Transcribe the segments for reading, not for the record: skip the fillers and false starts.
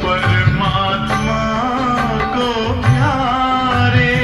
परमात्मा को प्यारे।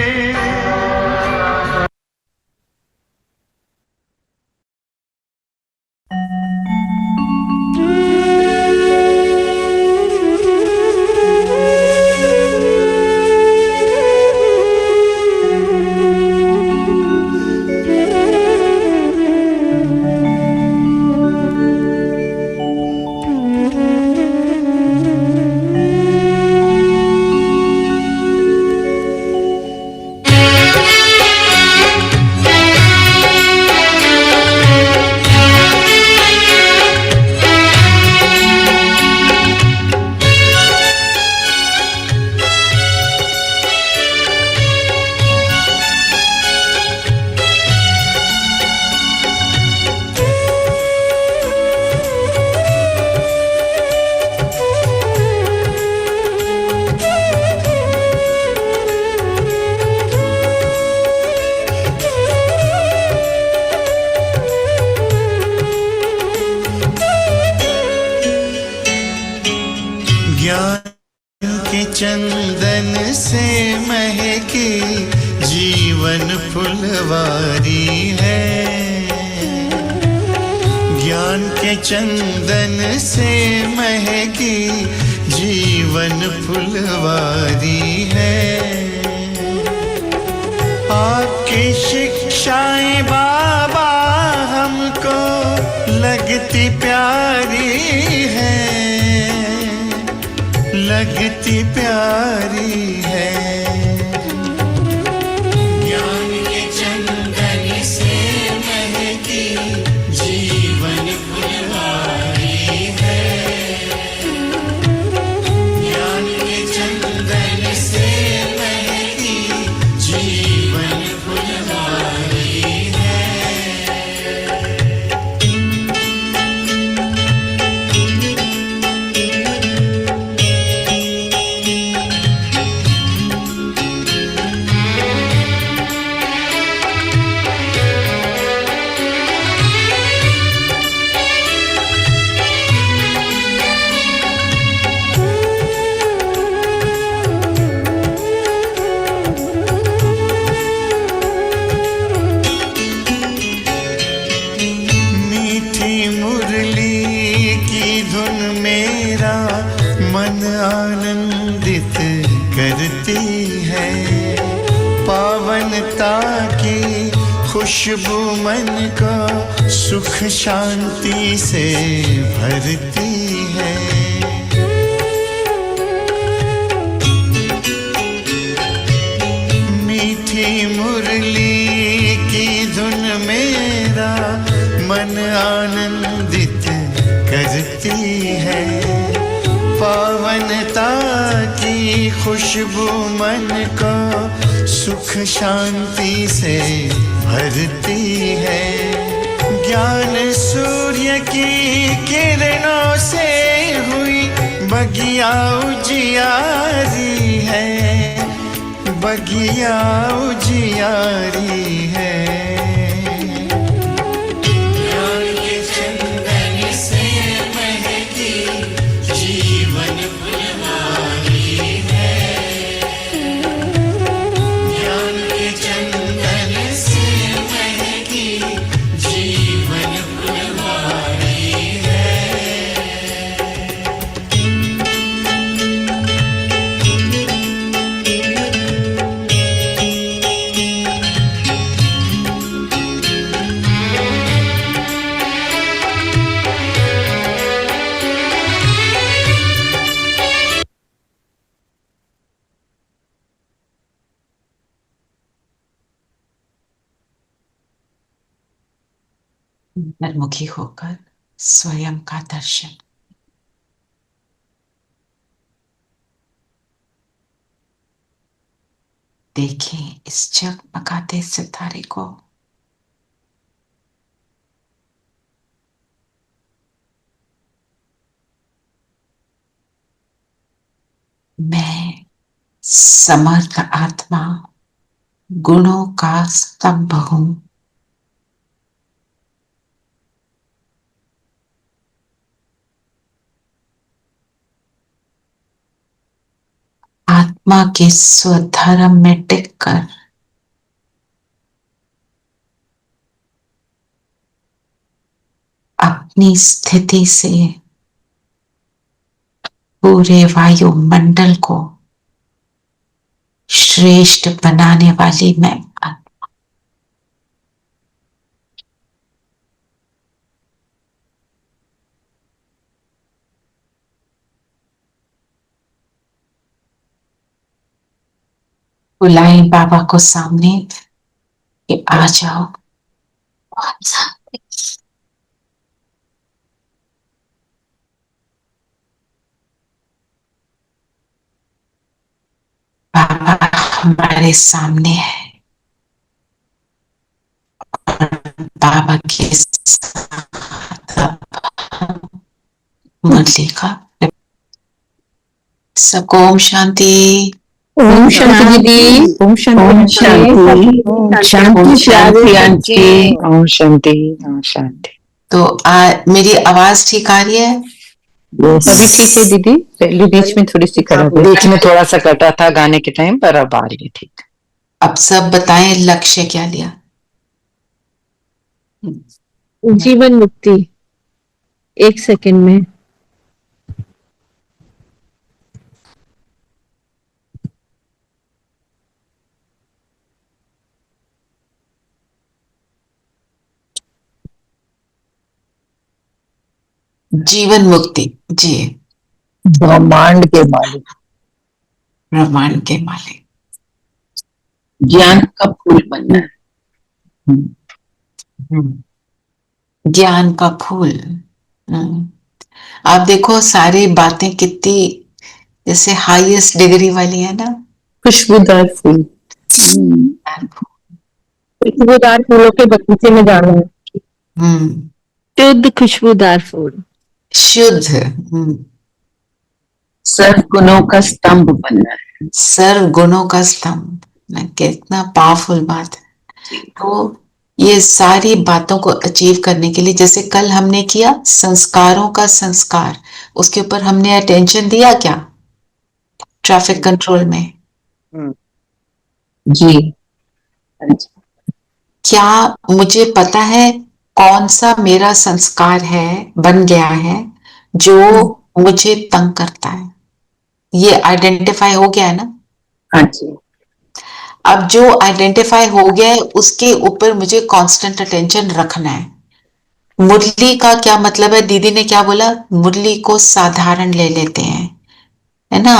चंदन से महके जीवन फुलवारी है। ज्ञान के चंदन से महके जीवन फुलवारी है। आपकी शिक्षाएं बाबा हमको लगती प्यारी है, लगती प्यारी है। ज्ञान के चंदन से महकी जीवन फुलवारी है। ज्ञान के चंदन से महकी जीवन फुलवारी है। आनंदित करती है। पावनता की खुशबू मन को सुख शांति से भरती है। मीठी मुरली की धुन मेरा मन आनंदित करती है। पावनता की खुशबू मन को सुख शांति से भरती है। ज्ञान सूर्य की किरणों से हुई बगिया उजियारी है, बगिया उजियारी है। अंतर्मुखी होकर स्वयं का दर्शन। देखें इस जगमगाते सितारे को। मैं समर्थ आत्मा गुणों का स्तंभ हूं। आत्मा के स्वधर्म में टिककर अपनी स्थिति से पूरे वायुमंडल को श्रेष्ठ बनाने वाली मैं बुलाएं बाबा को सामने कि आ जाओ। बाबा हमारे सामने है और बाबा के साथ मुरली का सबको ओम शांति। ओम शांति दीदी। ओम शांति। ओम शांति आंटी। ओम शांति। ओम शांति। तो मेरी आवाज ठीक आ रही है? अभी ठीक है दीदी, पहले बीच में थोड़ी सी खराब हुई, बीच में थोड़ा सा कटा था गाने के टाइम पर, अब आ रही है ठीक। अब सब बताएं लक्ष्य क्या लिया? जीवन मुक्ति 1 सेकंड में। जीवन मुक्ति जी। ब्रह्मांड के मालिक, ब्रह्मांड के मालिक, ज्ञान का फूल बनना है। ज्ञान का फूल। आप देखो सारी बातें कितनी जैसे हाईएस्ट डिग्री वाली है ना। खुशबूदार फूल। खुशबूदार फूलों के बगीचे में जाना है। शुद्ध खुशबूदार फूल, शुद्ध। सर्व गुणों का स्तंभ बनना है। सर्व गुणों का स्तंभ, कितना पावरफुल बात है। तो ये सारी बातों को अचीव करने के लिए जैसे कल हमने किया संस्कारों का संस्कार, उसके ऊपर हमने अटेंशन दिया क्या ट्रैफिक कंट्रोल में? जी। क्या मुझे पता है कौन सा मेरा संस्कार है बन गया है जो मुझे तंग करता है? ये आइडेंटिफाई हो गया है ना? हाँ जी। अब जो आइडेंटिफाई हो गया है उसके ऊपर मुझे कांस्टेंट अटेंशन रखना है। मुरली का क्या मतलब है? दीदी ने क्या बोला? मुरली को साधारण ले लेते हैं, है ना,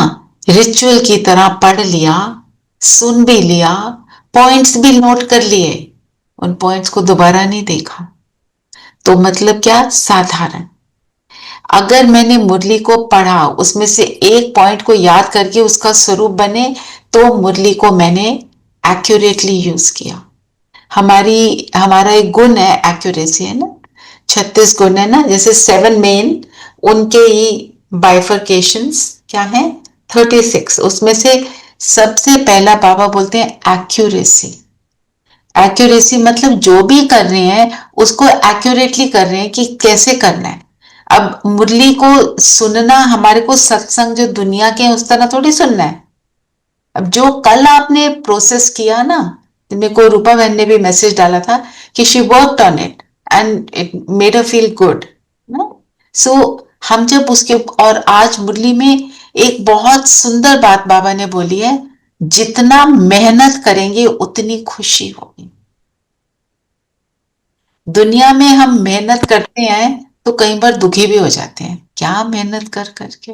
रिचुअल की तरह पढ़ लिया, सुन भी लिया, पॉइंट्स भी नोट कर लिए, उन पॉइंट्स को दोबारा नहीं देखा। तो मतलब क्या? साधारण। अगर मैंने मुरली को पढ़ा, उसमें से एक पॉइंट को याद करके उसका स्वरूप बने, तो मुरली को मैंने एक्यूरेटली यूज किया। हमारा एक गुण है एक्यूरेसी, है ना। 36 गुण है ना, जैसे 7 मेन, उनके ही बाइफर्केशंस क्या है? 36। उसमें से सबसे पहला बाबा बोलते हैं एक्यूरेसी। एक्यूरेसी मतलब जो भी कर रहे हैं उसको एक्यूरेटली कर रहे हैं कि कैसे करना है। अब मुरली को सुनना, हमारे को सत्संग जो दुनिया के हैं उस तरह थोड़ी सुनना है। अब जो कल आपने प्रोसेस किया ना, मेरे को रूपा बहन ने भी मैसेज डाला था कि she worked on it and it made her feel good ना। सो हम जब उसके, और आज मुरली में एक बहुत सुंदर बात बाबा ने बोली है, जितना मेहनत करेंगे उतनी खुशी होगी। दुनिया में हम मेहनत करते हैं तो कई बार दुखी भी हो जाते हैं, क्या मेहनत कर करके।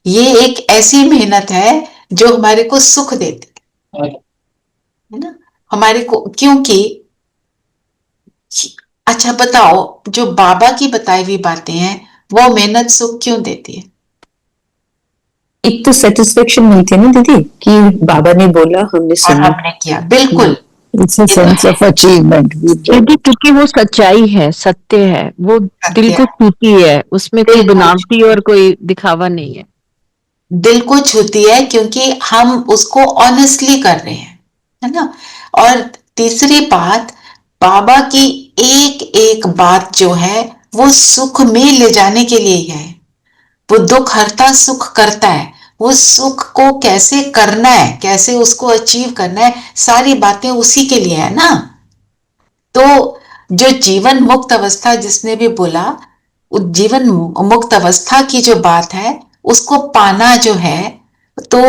ये एक ऐसी मेहनत है जो हमारे को सुख देती है ना, हमारे को, क्योंकि अच्छा बताओ, जो बाबा की बताई हुई बातें हैं वो मेहनत सुख क्यों देती है? एक तो सेटिस्फेक्शन मिलती है ना दीदी कि बाबा ने बोला, हमने और सुना, हमने किया, बिल्कुल। It's a sense of achievement. क्योंकि वो सच्चाई है, सत्य है, वो दिल को छूती है, उसमें कोई बनावटी और कोई दिखावा नहीं है। दिल को छूती है क्योंकि हम उसको ऑनेस्टली कर रहे हैं, है ना। और तीसरी बात, बाबा की एक एक बात जो है वो सुख में ले जाने के लिए है। वो दुख हरता सुख करता है, उस सुख को कैसे करना है, कैसे उसको अचीव करना है, सारी बातें उसी के लिए है ना। तो जो जीवन मुक्त अवस्था जिसने भी बोला, उस जीवन मुक्त अवस्था की जो बात है उसको पाना जो है, तो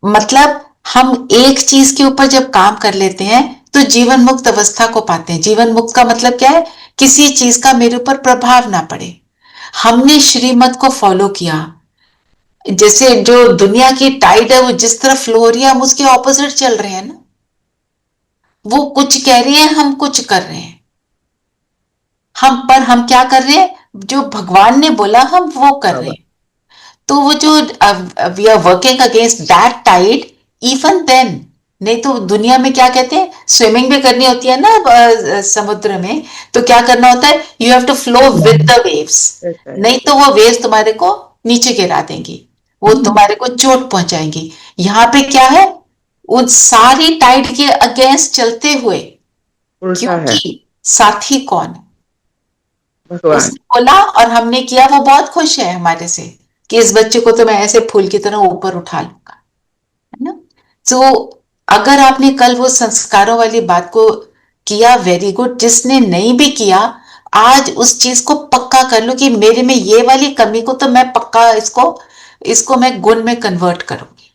मतलब हम एक चीज के ऊपर जब काम कर लेते हैं तो जीवन मुक्त अवस्था को पाते हैं। जीवन मुक्त का मतलब क्या है? किसी चीज का मेरे ऊपर प्रभाव ना पड़े। हमने श्रीमत को फॉलो किया, जैसे जो दुनिया की टाइड है वो जिस तरफ फ्लो हो रही है हम उसके ऑपोजिट चल रहे हैं ना। वो कुछ कह रही है, हम कुछ कर रहे हैं। हम क्या कर रहे हैं? जो भगवान ने बोला हम वो कर रहे हैं। तो वो जो we are working against that tide even then. नहीं तो दुनिया में क्या कहते हैं, स्विमिंग भी करनी होती है ना समुद्र में, तो क्या करना होता है? You have to flow with the waves, नहीं तो वो वेव्स तुम्हारे को नीचे गिरा देंगी, वो तुम्हारे को चोट पहुंचाएंगी। यहाँ पे क्या है? उन सारी टाइड के अगेंस्ट चलते हुए, क्योंकि साथी कौन है? उसने बोला और हमने किया। वो बहुत खुश है हमारे से कि इस बच्चे को तो मैं ऐसे फूल की तरह ऊपर उठा लूंगा, है ना। तो अगर आपने कल वो संस्कारों वाली बात को किया, वेरी गुड। जिसने नहीं भी किया, आज उस चीज को पक्का कर लो कि मेरे में ये वाली कमी को तो मैं पक्का इसको मैं गुण में कन्वर्ट करूंगी।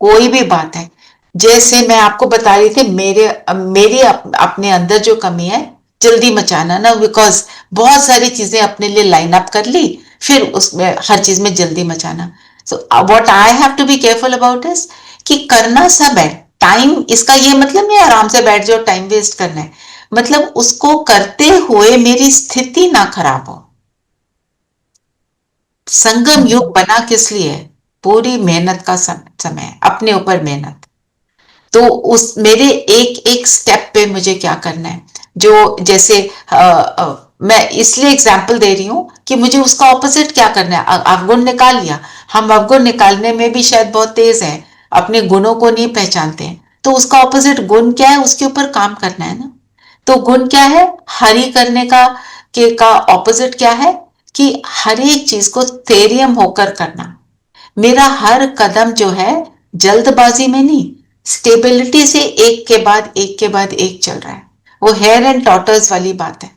कोई भी बात है, जैसे मैं आपको बता रही थी, मेरी अपने अंदर जो कमी है, जल्दी मचाना ना, बिकॉज बहुत सारी चीजें अपने लिए लाइन अप कर ली, फिर उसमें हर चीज में जल्दी मचाना। So what I have to be careful about is कि करना सब है। टाइम, इसका ये मतलब नहीं आराम से बैठ जाओ टाइम वेस्ट करना है, मतलब उसको करते हुए मेरी स्थिति ना खराब हो। संगम युग बना किस लिए? पूरी मेहनत का समय है, अपने ऊपर मेहनत। तो उस मेरे एक एक स्टेप पे मुझे क्या करना है, जो जैसे मैं इसलिए एग्जांपल दे रही हूं कि मुझे उसका ऑपोजिट क्या करना है। अवगुण निकाल लिया, हम अवगुण निकालने में भी शायद बहुत तेज है, अपने गुणों को नहीं पहचानते हैं, तो उसका ऑपोजिट गुण क्या है, उसके ऊपर काम करना है ना। तो गुण क्या है? हरि करने का ऑपोजिट क्या है कि हर एक चीज को स्थैर्य होकर करना। मेरा हर कदम जो है जल्दबाजी में नहीं, स्टेबिलिटी से एक के बाद एक के बाद एक चल रहा है। वो हेयर एंड टॉटर्स वाली बात है,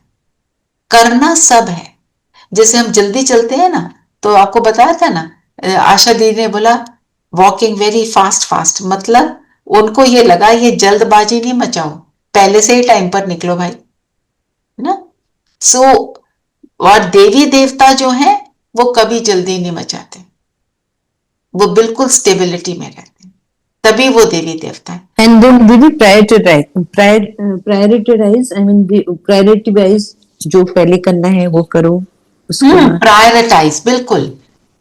करना सब है। जैसे हम जल्दी चलते हैं ना, तो आपको बताया था ना, आशा दीदी ने बोला वॉकिंग वेरी फास्ट फास्ट, मतलब उनको ये लगा ये जल्दबाजी नहीं मचाओ, पहले से ही टाइम पर निकलो भाई, है ना। सो और देवी देवता जो है वो कभी जल्दी नहीं मचाते, वो बिल्कुल स्टेबिलिटी में रहते हैं, तभी वो देवी देवता है। And then दीदी prioritize, I mean prioritize जो पहले करना है वो करो, उसके बाद प्रायोरिटाइज, बिल्कुल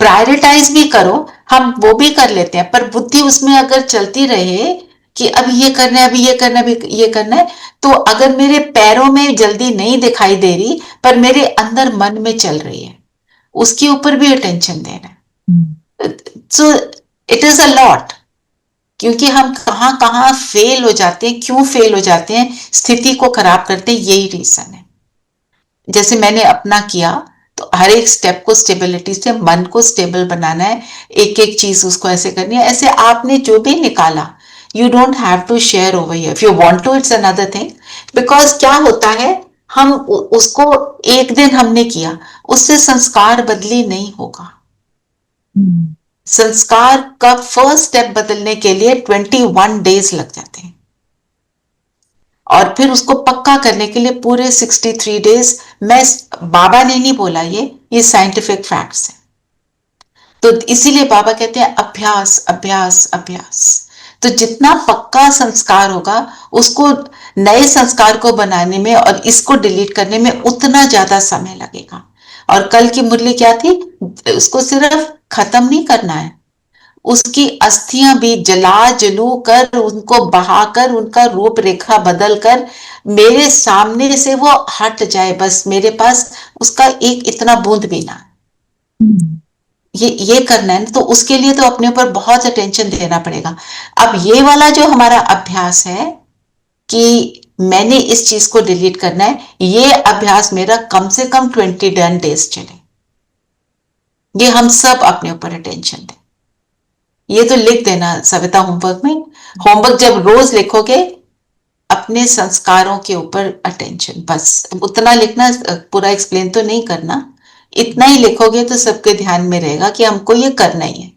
प्रायोरिटाइज भी करो। हम वो भी कर लेते हैं, पर बुद्धि उसमें अगर चलती रहे कि अभी ये करना है, अभी ये करना है, अभी ये करना है, तो अगर मेरे पैरों में जल्दी नहीं दिखाई दे रही पर मेरे अंदर मन में चल रही है, उसके ऊपर भी अटेंशन देना है। So it is a lot, क्योंकि हम कहाँ कहाँ फेल हो जाते हैं, क्यों फेल हो जाते हैं, स्थिति को खराब करते हैं, यही रीजन है। जैसे मैंने अपना किया, तो हर एक स्टेप को स्टेबिलिटी से, मन को स्टेबल बनाना है, एक एक चीज उसको ऐसे करनी है। ऐसे आपने जो भी निकाला, you don't have to share over here. If you want to, it's another thing. Because क्या होता है, हम उसको एक दिन हमने किया, उससे संस्कार बदली नहीं होगा। संस्कार का फर्स्ट स्टेप बदलने के लिए 21 डेज लग जाते हैं, और फिर उसको पक्का करने के लिए पूरे 63 डेज। मैं, बाबा ने नहीं बोला, ये साइंटिफिक फैक्ट्स है। तो इसीलिए बाबा कहते हैं अभ्यास अभ्यास अभ्यास। तो जितना पक्का संस्कार होगा, उसको नए संस्कार को बनाने में और इसको डिलीट करने में उतना ज्यादा समय लगेगा। और कल की मुरली क्या थी, उसको सिर्फ खत्म नहीं करना है, उसकी अस्थियां भी जला जलू कर, उनको बहाकर, उनका रूप रेखा बदल कर मेरे सामने से वो हट जाए, बस मेरे पास उसका एक इतना बूंद भी ना। ये करना है। तो उसके लिए तो अपने ऊपर बहुत अटेंशन देना पड़ेगा। अब ये वाला जो हमारा अभ्यास है कि मैंने इस चीज को डिलीट करना है, ये अभ्यास मेरा कम से कम 21 डेज चले। ये हम सब अपने ऊपर अटेंशन दें। ये तो लिख देना सविता होमवर्क में। होमवर्क जब रोज लिखोगे, अपने संस्कारों के ऊपर अटेंशन, बस उतना लिखना, पूरा एक्सप्लेन तो नहीं करना, इतना ही लिखोगे तो सबके ध्यान में रहेगा कि हमको ये करना ही है,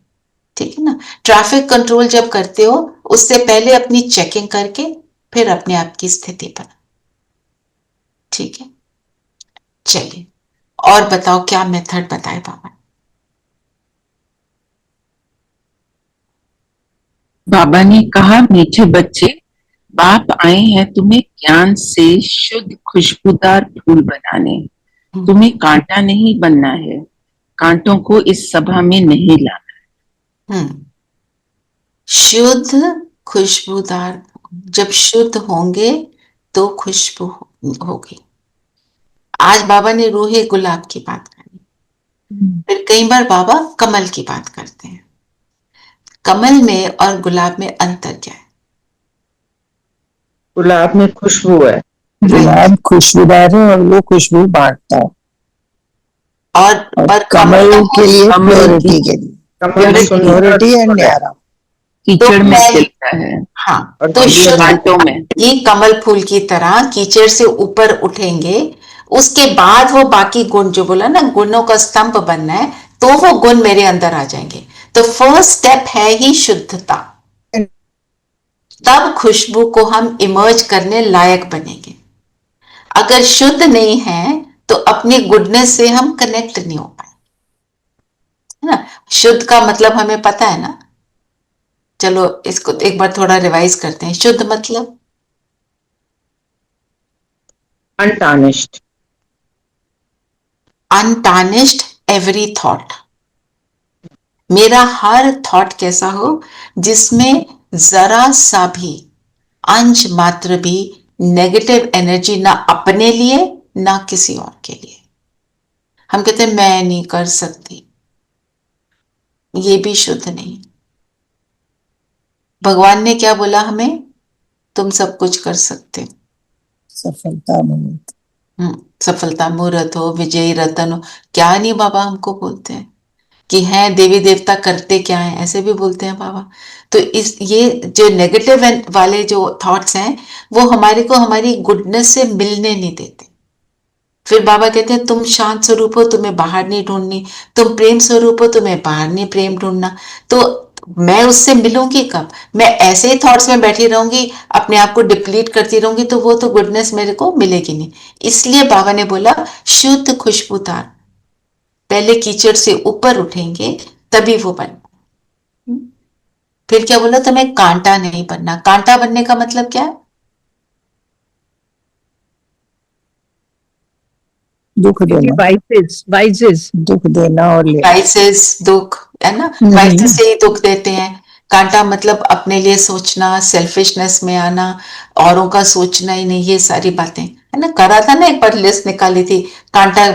ठीक है ना। ट्रैफिक कंट्रोल जब करते हो, उससे पहले अपनी चेकिंग करके फिर अपने आप की स्थिति पर, ठीक है। चलिए, और बताओ क्या मेथड बताए बाबा। बाबा ने कहा, मीठे बच्चे, बाप आए हैं तुम्हें ज्ञान से शुद्ध खुशबूदार फूल बनाने। तुम्हें कांटा नहीं बनना है, कांटों को इस सभा में नहीं लाना। शुद्ध खुशबूदार, जब शुद्ध होंगे तो खुशबू होगी। आज बाबा ने रूहे गुलाब की बात करी, फिर कई बार बाबा कमल की बात करते हैं। कमल में और गुलाब में अंतर क्या है? गुलाब में खुशबू है, गुलाब खुशबूदार है और वो खुशबू बांटता है, और पर कमल के लिए प्योरिटी के लिए, कमल प्योरिटी एंड न्यारा, कीचड़ में खिलता है। हाँ, और तो कांटों में ये कमल फूल की तरह कीचड़ से ऊपर उठेंगे, उसके बाद वो बाकी गुण, जो बोला ना गुणों का स्तंभ बनना है, तो वो गुण मेरे अंदर आ जाएंगे। तो फर्स्ट स्टेप है ही शुद्धता, तब खुशबू को हम इमर्ज करने लायक बनेंगे। अगर शुद्ध नहीं है तो अपनी गुडनेस से हम कनेक्ट नहीं हो पाए, है ना। शुद्ध का मतलब हमें पता है ना। चलो इसको एक बार थोड़ा रिवाइज करते हैं। शुद्ध मतलब अनटार्निश्ड, अनटार्निश्ड एवरी थॉट। मेरा हर थॉट कैसा हो जिसमें जरा सा भी, अंश मात्र भी नेगेटिव एनर्जी ना अपने लिए ना किसी और के लिए। हम कहते हैं मैं नहीं कर सकती, ये भी शुद्ध नहीं। भगवान ने क्या बोला हमें? तुम सब कुछ कर सकते हो। सफलता मुहूर्त, सफलता मुहूर्त हो, विजयी रतन हो, क्या नहीं बाबा हमको बोलते हैं कि हैं देवी देवता करते क्या है, ऐसे भी बोलते हैं बाबा। तो इस ये जो नेगेटिव वाले जो थॉट्स हैं, वो हमारे को हमारी गुडनेस से मिलने नहीं देते। फिर बाबा कहते हैं तुम शांत स्वरूप हो, तुम्हें बाहर नहीं ढूंढनी, तुम प्रेम स्वरूप हो, तुम्हें बाहर नहीं प्रेम ढूंढना। तो मैं उससे मिलूंगी कब? मैं ऐसे ही थॉट्स में बैठी रहूंगी, अपने आप को डिप्लीट करती रहूंगी, तो वो तो गुडनेस मेरे को मिलेगी नहीं। इसलिए बाबा ने बोला शुद्ध खुशबूदार, पहले कीचड़ से ऊपर उठेंगे तभी वो बन। फिर क्या बोला? तुम्हें कांटा नहीं बनना। कांटा बनने का मतलब क्या है? दुख देना, वाइसेस दुख देना और लेना, वाइसेस दुख, है ना। वाइसेस से ही दुख देते हैं। कांटा मतलब अपने लिए सोचना, सेल्फिशनेस में आना, औरों का सोचना ही नहीं, ये सारी बातें, है ना। करा था ना एक बार, लिस्ट निकाली थी, कांटा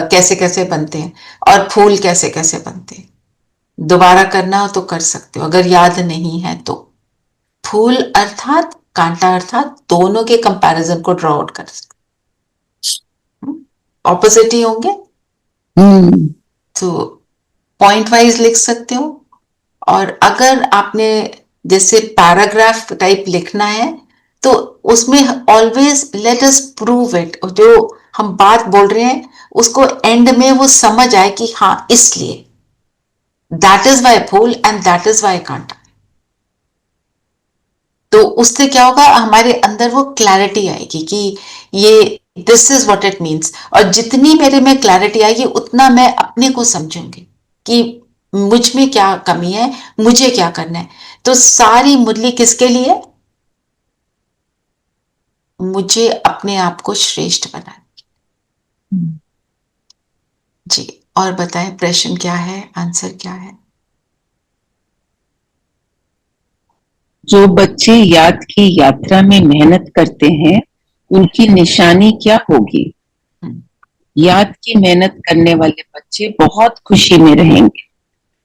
कैसे कैसे बनते हैं और फूल कैसे कैसे बनते हैं। दोबारा करना हो तो कर सकते हो, अगर याद नहीं है तो। फूल अर्थात कांटा अर्थात दोनों के कंपैरिजन को ड्रॉ आउट कर सकते, ऑपोजिट ही होंगे, तो पॉइंट वाइज लिख सकते हो। और अगर आपने जैसे पैराग्राफ टाइप लिखना है तो उसमें always let us prove it, जो हम बात बोल रहे हैं उसको एंड में वो समझ आए कि हाँ इसलिए, दैट इज वाई फूल एंड दैट इज वाई कांटा। तो उससे क्या होगा, हमारे अंदर वो क्लैरिटी आएगी कि ये this is what it means. और जितनी मेरे में क्लैरिटी आएगी उतना मैं अपने को समझूंगी कि मुझ में क्या कमी है, मुझे क्या करना है। तो सारी मुरली किसके लिए? मुझे अपने आप को श्रेष्ठ बनाना। जी, और बताएं प्रश्न क्या है, आंसर क्या है? जो बच्चे याद की यात्रा में मेहनत करते हैं उनकी निशानी क्या होगी? याद की मेहनत करने वाले बच्चे बहुत खुशी में रहेंगे।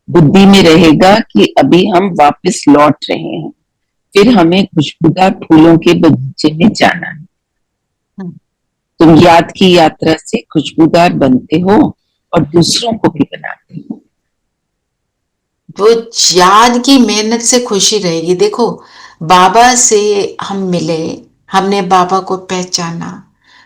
बुद्धि में रहेगा कि अभी हम वापस लौट रहे हैं, फिर हमें खुशबूदार फूलों के बगीचे में जाना है। तुम याद की यात्रा से खुशबूदार बनते हो और दूसरों को भी बनाती हूँ। वो याद की मेहनत से खुशी रहेगी। देखो, बाबा से हम मिले, हमने बाबा को पहचाना,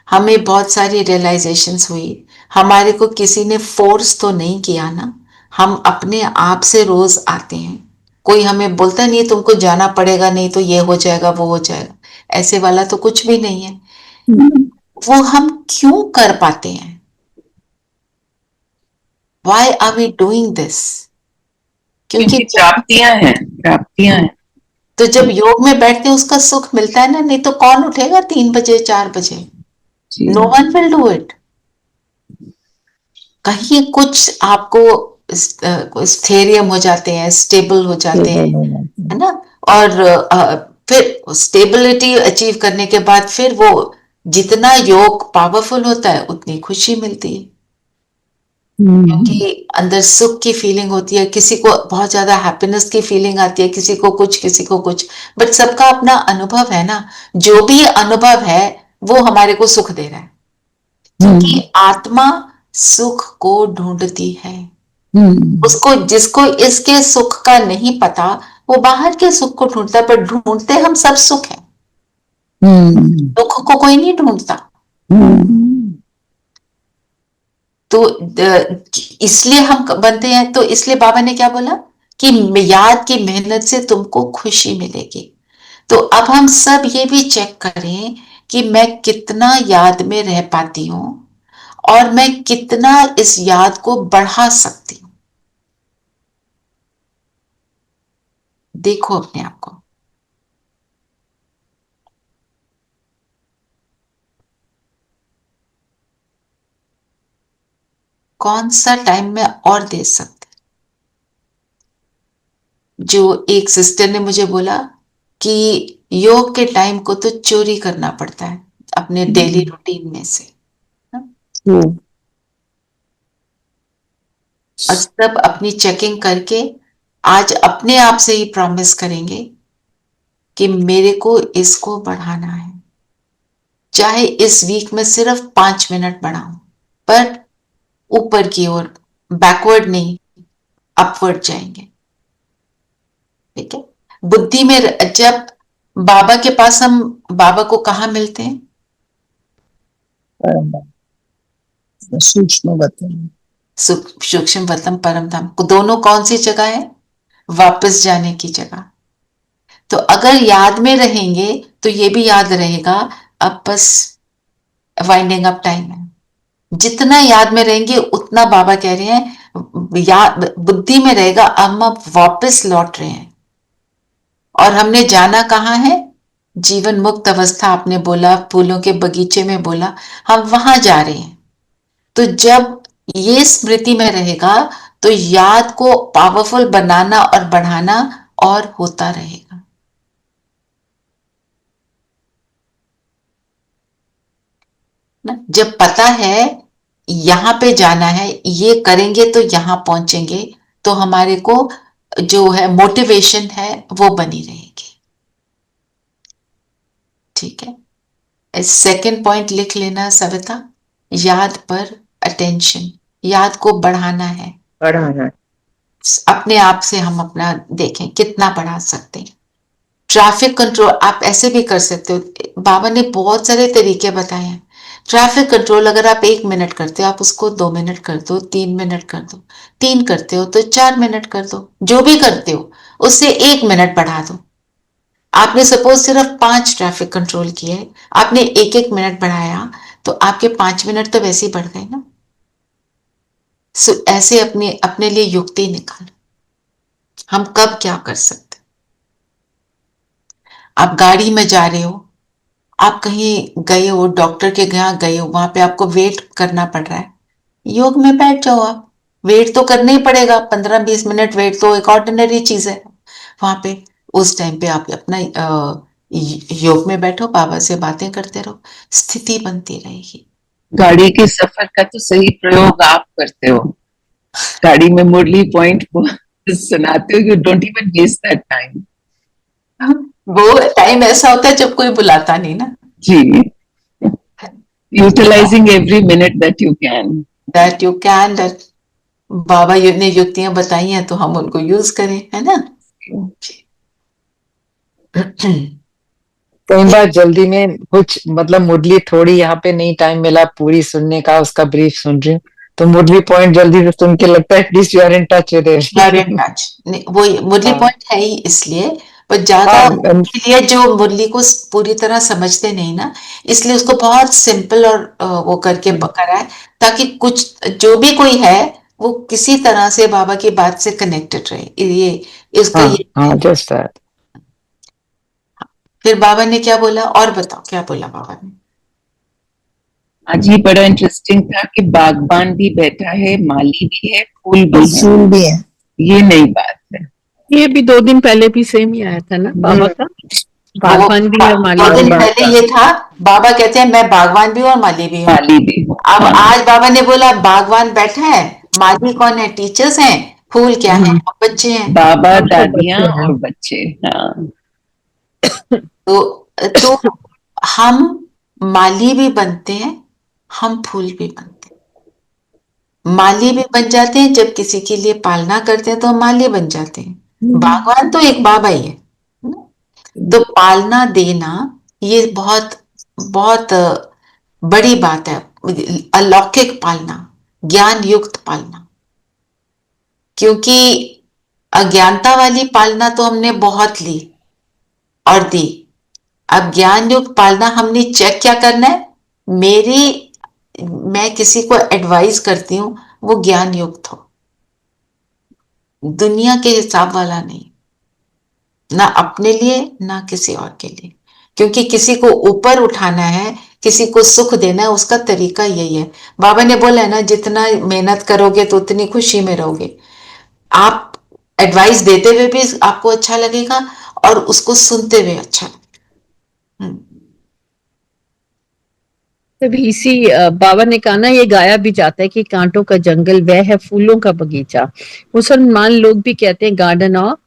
हमें बहुत सारी रियलाइजेशंस हुई, हमारे को किसी ने फोर्स तो नहीं किया ना, हम अपने आप से रोज आते हैं। कोई हमें बोलता नहीं तुमको जाना पड़ेगा, नहीं तो ये हो जाएगा वो हो जाएगा, ऐसे वाला तो कुछ भी नहीं है। वो हम क्यों कर पाते हैं? Why are we doing this? क्योंकि क्योंकि प्राप्तियां हैं। तो जब योग में बैठते हैं उसका सुख मिलता है ना, नहीं तो कौन उठेगा 3 बजे 4 बजे? जी। No one will do it. कहीं कुछ आपको स्थैर्य हो जाते हैं, स्टेबल हो जाते हैं, है ना? और फिर स्टेबिलिटी अचीव करने के बाद फिर वो जितना योग पावरफुल होता है उतनी खुशी मिलती है, क्योंकि अंदर सुख की फीलिंग होती है। किसी को बहुत ज्यादा हैप्पीनेस की फीलिंग आती है, किसी को कुछ, किसी को कुछ, बट सबका अपना अनुभव है ना। जो भी अनुभव है वो हमारे को सुख दे रहा है, क्योंकि आत्मा सुख को ढूंढती है। उसको, जिसको इसके सुख का नहीं पता, वो बाहर के सुख को ढूंढता है, पर ढूंढते हम सब सुख है, दुख को कोई नहीं ढूंढता। तो इसलिए हम बनते हैं। तो इसलिए बाबा ने क्या बोला कि याद की मेहनत से तुमको खुशी मिलेगी। तो अब हम सब ये भी चेक करें कि मैं कितना याद में रह पाती हूं और मैं कितना इस याद को बढ़ा सकती हूं। देखो अपने आप को। कौन सा टाइम में और दे सकते? जो एक सिस्टर ने मुझे बोला कि योग के टाइम को तो चोरी करना पड़ता है अपने डेली रूटीन में से, और सब अपनी चेकिंग करके आज अपने आप से ही प्रॉमिस करेंगे कि मेरे को इसको बढ़ाना है, चाहे इस वीक में सिर्फ 5 मिनट बढ़ाऊं, पर ऊपर की ओर, बैकवर्ड नहीं, अपवर्ड जाएंगे। ठीक है? बुद्धि में जब बाबा के पास हम बाबा को कहाँ मिलते हैं? सूक्ष्म वतन, सूक्ष्म वतन परम धाम। दोनों कौन सी जगह है? वापस जाने की जगह। तो अगर याद में रहेंगे तो ये भी याद रहेगा, अब बस वाइंडिंग अप टाइम है। जितना याद में रहेंगे उतना बाबा कह रहे हैं याद बुद्धि में रहेगा, हम अब वापस लौट रहे हैं। और हमने जाना कहाँ है? जीवन मुक्त अवस्था आपने बोला, फूलों के बगीचे में बोला, हम वहां जा रहे हैं। तो जब ये स्मृति में रहेगा तो याद को पावरफुल बनाना और बढ़ाना और होता रहेगा। ना, जब पता है यहां पे जाना है, ये करेंगे तो यहां पहुंचेंगे, तो हमारे को जो है मोटिवेशन है वो बनी रहेगी। ठीक है? सेकंड पॉइंट लिख लेना सविता, याद पर अटेंशन, याद को बढ़ाना है। अपने आप से हम अपना देखें कितना बढ़ा सकते हैं। ट्रैफिक कंट्रोल आप ऐसे भी कर सकते हो, बाबा ने बहुत सारे तरीके बताए हैं। ट्रैफिक कंट्रोल अगर आप 1 मिनट करते हो, आप उसको 2 मिनट कर दो, 3 मिनट कर दो, 3 करते हो तो 4 मिनट कर दो, जो भी करते हो उससे 1 मिनट बढ़ा दो। आपने सपोज सिर्फ 5 ट्रैफिक कंट्रोल किए, आपने 1-1 मिनट बढ़ाया, तो आपके 5 मिनट तो वैसे ही बढ़ गए ना। ऐसे अपने लिए युक्ति निकालो, हम कब क्या कर सकते। आप गाड़ी में जा रहे हो, आप कहीं गए हो, डॉक्टर के यहाँ गए हो, वहां पे आपको वेट करना पड़ रहा है, योग में बैठ जाओ। आप वेट तो करना ही पड़ेगा, 15-20 मिनट वेट तो एक ऑर्डिनरी चीज है वहां पे। उस टाइम पे आप अपना योग में बैठो, बाबा से बातें करते रहो, स्थिति बनती रहेगी। गाड़ी के सफर का तो सही प्रयोग आप करते हो, गाड़ी में मुरली पॉइंट को सुनाते हो, you don't even waste that time. वो टाइम ऐसा होता है जब कोई बुलाता नहीं ना। जी, utilizing every minute that you can. That you can, that बाबा ने युक्तियां बताई हैं तो हम उनको यूज करें, है ना। कई बार जल्दी में कुछ मतलब मुरली थोड़ी यहाँ पे नहीं टाइम मिला पूरी सुनने का, उसका ब्रीफ सुन रही हूँ तो मुरली पॉइंट जल्दी से सुन के लगता है at least you are in touch with everything. वो मुरली हाँ पॉइंट है ही इसलिए, पर ज्यादा हाँ के लिए जो मुरली को पूरी तरह समझते नहीं ना, इसलिए उसको बहुत सिंपल और वो करके कराए, ताकि कुछ जो भी कोई है वो किसी तरह से बाबा की बात से कनेक्टेड रहे, ये इसका हाँ ये। हाँ जस्ट दैट। फिर बाबा ने क्या बोला, और बताओ क्या बोला बाबा ने। आज ये बड़ा इंटरेस्टिंग था कि बागबान भी बैठा है, माली भी है, फूल भी है। फूल भी है। ये नई बात है। ये भी 2 दिन पहले भी सेम ही आया था ना बाबा का, बागवान भी है माली 2 दिन भी है। पहले ये था, बाबा कहते हैं मैं बागवान भी हूँ और माली भी हूँ। माली भी हूँ। अब हाँ। आज बाबा ने बोला बागवान बैठा है, माली कौन है, टीचर्स हैं, फूल क्या है, बच्चे हैं। बाबा, सब दादियां बच्चे हैं। और बच्चे। हाँ। तो हम माली भी बनते हैं, हम फूल भी बनते हैं। माली भी बन जाते हैं जब किसी के लिए पालना करते हैं तो हम माली बन जाते हैं। बागवान तो एक बाबा ही है ना? तो पालना देना ये बहुत बहुत बड़ी बात है, अलौकिक पालना, ज्ञान युक्त पालना। क्योंकि अज्ञानता वाली पालना तो हमने बहुत ली और दी, अब ज्ञान युक्त पालना हमने चेक क्या करना है, मेरी मैं किसी को एडवाइस करती हूं वो ज्ञान युक्त हो, दुनिया के हिसाब वाला नहीं, ना अपने लिए ना किसी और के लिए। क्योंकि किसी को ऊपर उठाना है, किसी को सुख देना है, उसका तरीका यही है। बाबा ने बोला है ना, जितना मेहनत करोगे तो उतनी खुशी में रहोगे। आप एडवाइस देते हुए भी आपको अच्छा लगेगा और उसको सुनते हुए अच्छा लगेगा। तभी इसी बाबा ने कहा ना, ये गाया भी जाता है कि कांटों का जंगल वह है फूलों का बगीचा। मुसलमान लोग भी कहते हैं गार्डन ऑफ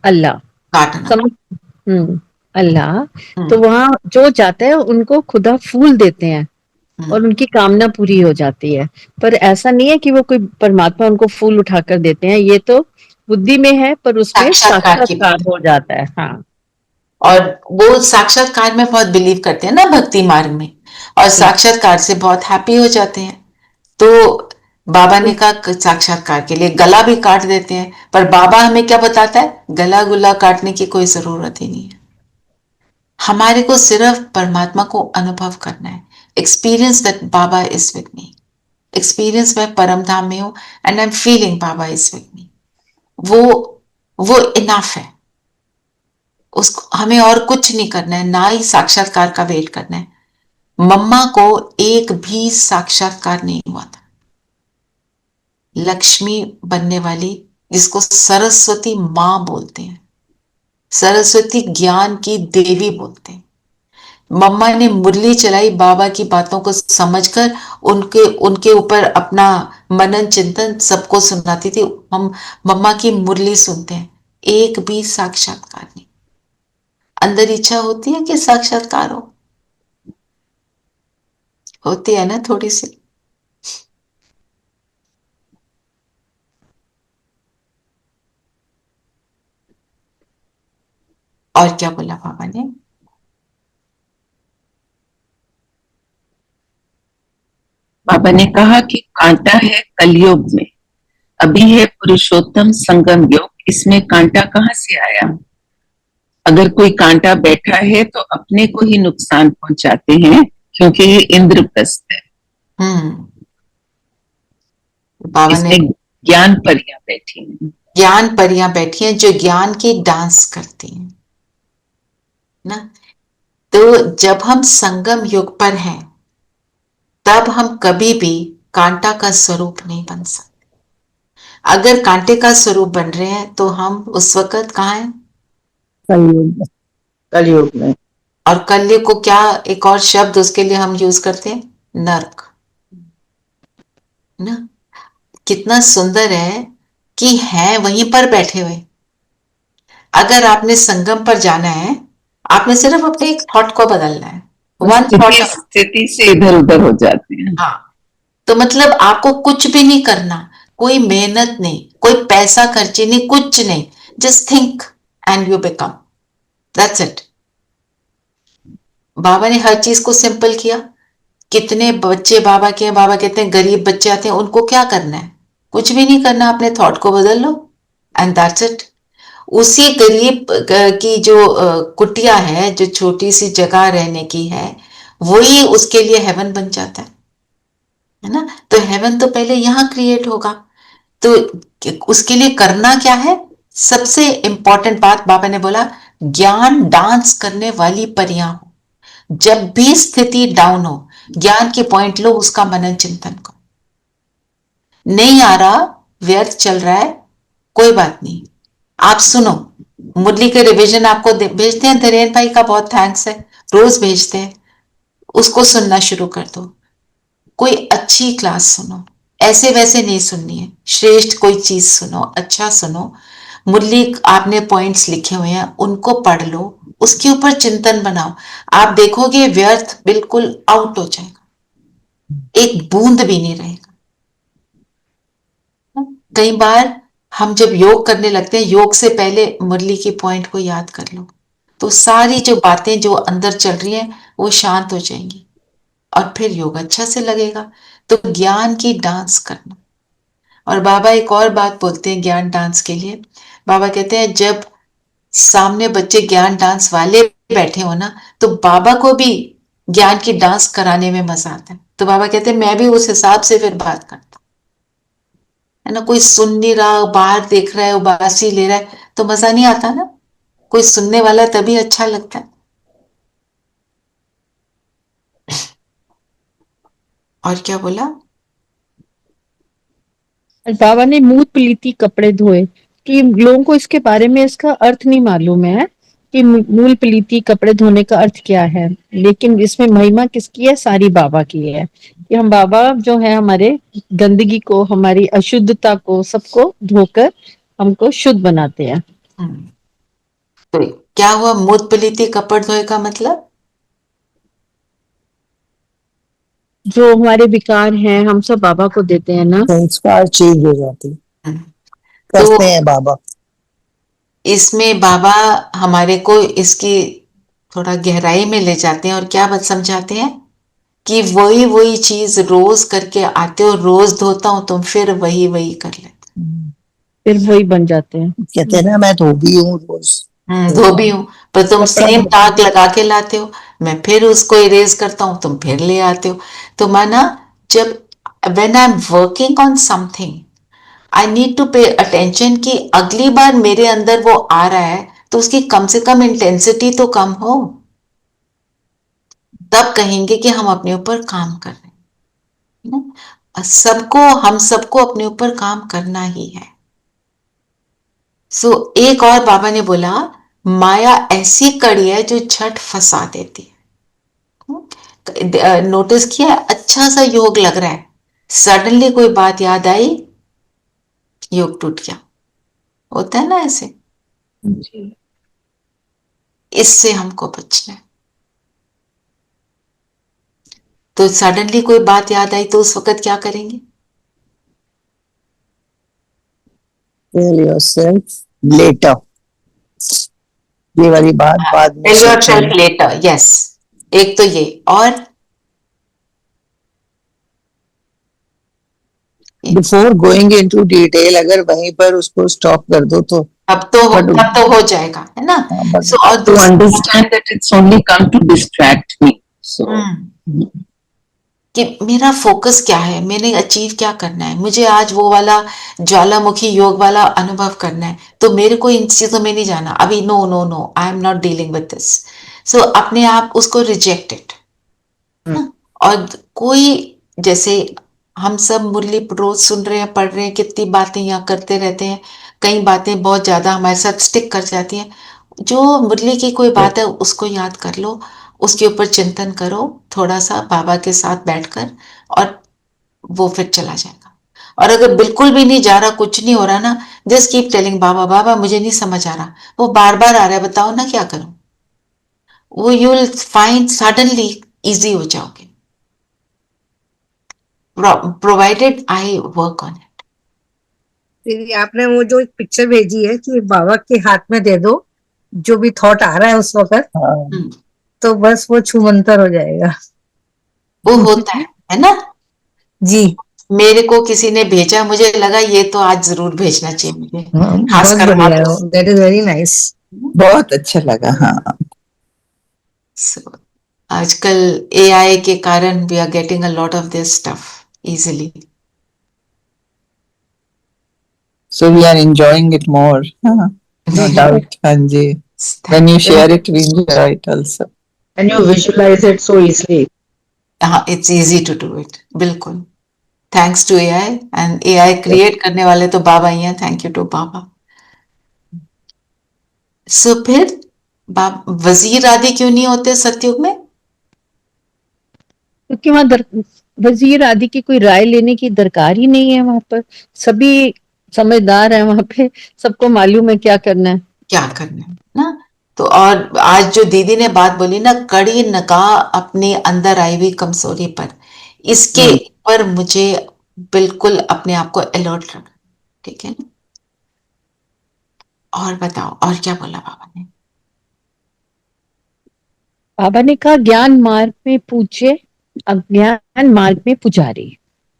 अल्लाह। काटना। समझ, अल्लाह। तो हम्म, वहां जो जाता है उनको खुदा फूल देते हैं हम्म, और उनकी कामना पूरी हो जाती है। पर ऐसा नहीं है कि वो कोई परमात्मा उनको फूल उठाकर देते हैं, ये तो बुद्धि में है, पर उसमें साक्षात्कार की साक्षात्कार बात। हो जाता है। हाँ। और वो साक्षात्कार में बहुत बिलीव करते हैं ना भक्ति मार्ग में, और साक्षात्कार से बहुत हैप्पी हो जाते हैं। तो बाबा ने कहा साक्षात्कार के लिए गला भी काट देते हैं, पर बाबा हमें क्या बताता है, गला गुला काटने की कोई जरूरत ही नहीं है। हमारे को सिर्फ परमात्मा को अनुभव करना है, experience that Baba is with me, experience मैं परम धाम में हूं and I am feeling Baba is with me. वो वो इनफ है, उसको हमें और कुछ नहीं करना है, ना ही साक्षात्कार का वेट करना है। मम्मा को एक भी साक्षात्कार नहीं हुआ था, लक्ष्मी बनने वाली, जिसको सरस्वती मां बोलते हैं, सरस्वती ज्ञान की देवी बोलते हैं। मम्मा ने मुरली चलाई बाबा की बातों को समझकर, उनके उनके ऊपर अपना मनन चिंतन सबको सुनाती थी। हम मम्मा की मुरली सुनते हैं, एक भी साक्षात्कार नहीं। अंदर इच्छा होती है कि साक्षात्कार हो, होती है ना थोड़ी सी। और क्या बोला बाबा ने, बाबा ने कहा कि कांटा है कलयुग में, अभी है पुरुषोत्तम संगम योग, इसमें कांटा कहाँ से आया? अगर कोई कांटा बैठा है तो अपने को ही नुकसान पहुंचाते हैं, क्योंकि ये इंद्रप्रस्थ है। हम्म, बाबा ने इसमें ज्ञान परियां बैठी हैं। ज्ञान परियां बैठी हैं जो ज्ञान की डांस करती हैं ना। तो जब हम संगम युग पर हैं तब हम कभी भी कांटा का स्वरूप नहीं बन सकते। अगर कांटे का स्वरूप बन रहे हैं तो हम उस वक्त कहाँ हैं, कलयुग, कलयुग में। और कलयुग को क्या एक और शब्द उसके लिए हम यूज करते हैं, नर्क ना। कितना सुंदर है कि हैं वहीं पर बैठे हुए। अगर आपने संगम पर जाना है, आपने सिर्फ अपने एक थॉट को बदलना है, वन थॉट। स्थिति स्थिति से इधर उधर हो जाते हैं। हाँ, तो मतलब आपको कुछ भी नहीं करना, कोई मेहनत नहीं, कोई पैसा खर्ची नहीं, कुछ नहीं, just think and you become, that's it. बाबा ने हर चीज को सिंपल किया। कितने बच्चे बाबा के हैं, बाबा कहते हैं गरीब बच्चे आते हैं, उनको क्या करना है? कुछ भी नहीं करना, अपने थॉट को बदल लो एंड दैट्स इट। उसी गरीब की जो कुटिया है, जो छोटी सी जगह रहने की है, वही उसके लिए हेवन बन जाता है ना। तो हेवन तो पहले यहाँ क्रिएट होगा। तो उसके लिए करना क्या है? सबसे इंपॉर्टेंट बात बाबा ने बोला, ज्ञान डांस करने वाली परियां हो। जब भी स्थिति डाउन हो, ज्ञान की पॉइंट लो, उसका मनन चिंतन करो। नहीं आ रहा, व्यर्थ चल रहा है, कोई बात नहीं, आप सुनो। मुरली के रिवीजन आपको भेजते हैं, धीरेन भाई का बहुत थैंक्स है, रोज भेजते हैं, उसको सुनना शुरू कर दो। कोई अच्छी क्लास सुनो, ऐसे वैसे नहीं सुननी है, श्रेष्ठ कोई चीज सुनो, अच्छा सुनो। मुरली आपने पॉइंट्स लिखे हुए हैं, उनको पढ़ लो, उसके ऊपर चिंतन बनाओ। आप देखोगे व्यर्थ बिल्कुल आउट हो जाएगा, एक बूंद भी नहीं रहेगा। कई बार हम जब योग करने लगते हैं, योग से पहले मुरली की पॉइंट को याद कर लो, तो सारी जो बातें जो अंदर चल रही हैं वो शांत हो जाएंगी और फिर योग अच्छा से लगेगा। तो ज्ञान की डांस करना। और बाबा एक और बात बोलते हैं ज्ञान डांस के लिए। बाबा कहते हैं जब सामने बच्चे ज्ञान डांस वाले बैठे हो ना, तो बाबा को भी ज्ञान की डांस कराने में मजा आता है। तो बाबा कहते हैं मैं भी उस हिसाब से फिर बात करता हूं, है ना। कोई सुन नहीं रहा, बाहर देख रहा है, उबासी ले रहा है, तो मजा नहीं आता ना। कोई सुनने वाला तभी अच्छा लगता है। और क्या बोला? बाबा ने मूत पलीती कपड़े धोए, कि लोगों को इसके बारे में इसका अर्थ नहीं मालूम है कि मूल पलीती कपड़े धोने का अर्थ क्या है, लेकिन इसमें महिमा किसकी है? सारी बाबा की है। कि हम बाबा जो है हमारे गंदगी को, हमारी अशुद्धता को, सबको धोकर हमको शुद्ध बनाते हैं। तो क्या हुआ मूत पलीती कपड़ धोए का मतलब? जो हमारे विकार हैं हम सब बाबा को देते हैं ना। संस्कार चेंज हो जाते तो करते हैं बाबा। इसमें बाबा हमारे को इसकी थोड़ा गहराई में ले जाते हैं और क्या बात समझाते हैं कि वही वही चीज रोज करके आते हो, रोज धोता हूं तुम फिर वही वही कर लेते। फिर वही बन जाते हैं। कहते हैं ना मैं धोबी हूँ रोज। धोबी हूं, पर तुम कपड़ा सेम धोते दाग लगा के लाते हो, मैं फिर उसको इरेज करता हूं, तुम फिर ले आते हो। तो माना जब when I am working on something, I need to pay attention कि अगली बार मेरे अंदर वो आ रहा है तो उसकी कम से कम इंटेंसिटी तो कम हो, तब कहेंगे कि हम अपने ऊपर काम कर रहे हैं ना। हम सबको अपने ऊपर काम करना ही है। एक और बाबा ने बोला, माया ऐसी कड़ी है जो झट फंसा देती है। नोटिस किया? अच्छा सा योग लग रहा है, सडनली कोई बात याद आई, योग टूट गया। होता है ना ऐसे। इससे हमको बचना है। तो सडनली कोई बात याद आई तो उस वक्त क्या करेंगे? टेल योरसेल्फ लेटर, ये वाली बात बाद में टेल योरसेल्फ सोचेंगे। Later, yes. एक तो ये, और बिफोर गोइंग इनटू डिटेल अगर वहीं पर उसको स्टॉप कर दो तो तब तो हो जाएगा, है ना। but और To understand that it's only come to distract me. So कि मेरा फोकस क्या है, मैंने अचीव क्या करना है, मुझे आज वो वाला ज्वालामुखी योग वाला अनुभव करना है, तो मेरे को इन चीजों में नहीं जाना अभी। No no no, I am not dealing with this. So अपने आप उसको रिजेक्टेड। और कोई, जैसे हम सब मुरली रोज सुन रहे हैं, पढ़ रहे हैं, कितनी बातें यहाँ करते रहते हैं, कई बातें बहुत ज्यादा हमारे साथ स्टिक कर जाती हैं। जो मुरली की कोई बात है उसको याद कर लो, उसके ऊपर चिंतन करो थोड़ा सा बाबा के साथ बैठकर, और वो फिर चला जाएगा। और अगर बिल्कुल भी नहीं जा रहा, कुछ नहीं हो रहा ना, जस्ट कीप टेलिंग बाबा बाबा मुझे नहीं समझ आ रहा, वो बार बार आ रहा है, बताओ ना क्या करूं। वो you will find suddenly easy हो जाओगे। provided I work on it. दीदी आपने वो जो एक पिक्चर भेजी है कि बाबा के हाथ में दे दो जो भी थॉट आ रहा है उस वक्त, हम्म, तो बस वो छूमंतर हो जाएगा। वो होता है ना? जी मेरे को किसी ने भेजा, मुझे लगा ये तो आज जरूर भेजना चाहिए मुझे, बहुत खासकर बढ़िया है, Madhav. That is very nice. अच्छा लगा। हाँ, So, आजकल AI के कारण we are getting a lot of this stuff easily. so we are enjoying it more. हाँ, no doubt. हाँ जी, when you share it, we enjoy it also. And you visualize it so easily. हाँ, it's easy to do it, बिल्कुल। Thanks to AI, and AI create करने वाले तो बाबा ही हैं। Thank you to Baba. So फिर वजीर आदि क्यों नहीं होते सतयुग में? क्योंकि वहां वजीर आदि की कोई राय लेने की दरकार ही नहीं है। वहां पर सभी समझदार हैं, वहां पे सबको मालूम है क्या करना है। क्या करना है ना? तो और आज जो दीदी ने बात बोली ना, कड़ी निगाह अपने अंदर आई हुई कमजोरी पर, इसके पर मुझे बिल्कुल अपने आप को अलर्ट रखना, ठीक है ना? और बताओ, और क्या बोला बाबा ने? बाबा ने कहा ज्ञान मार्ग में पूज्य, अज्ञान मार्ग में पुजारी।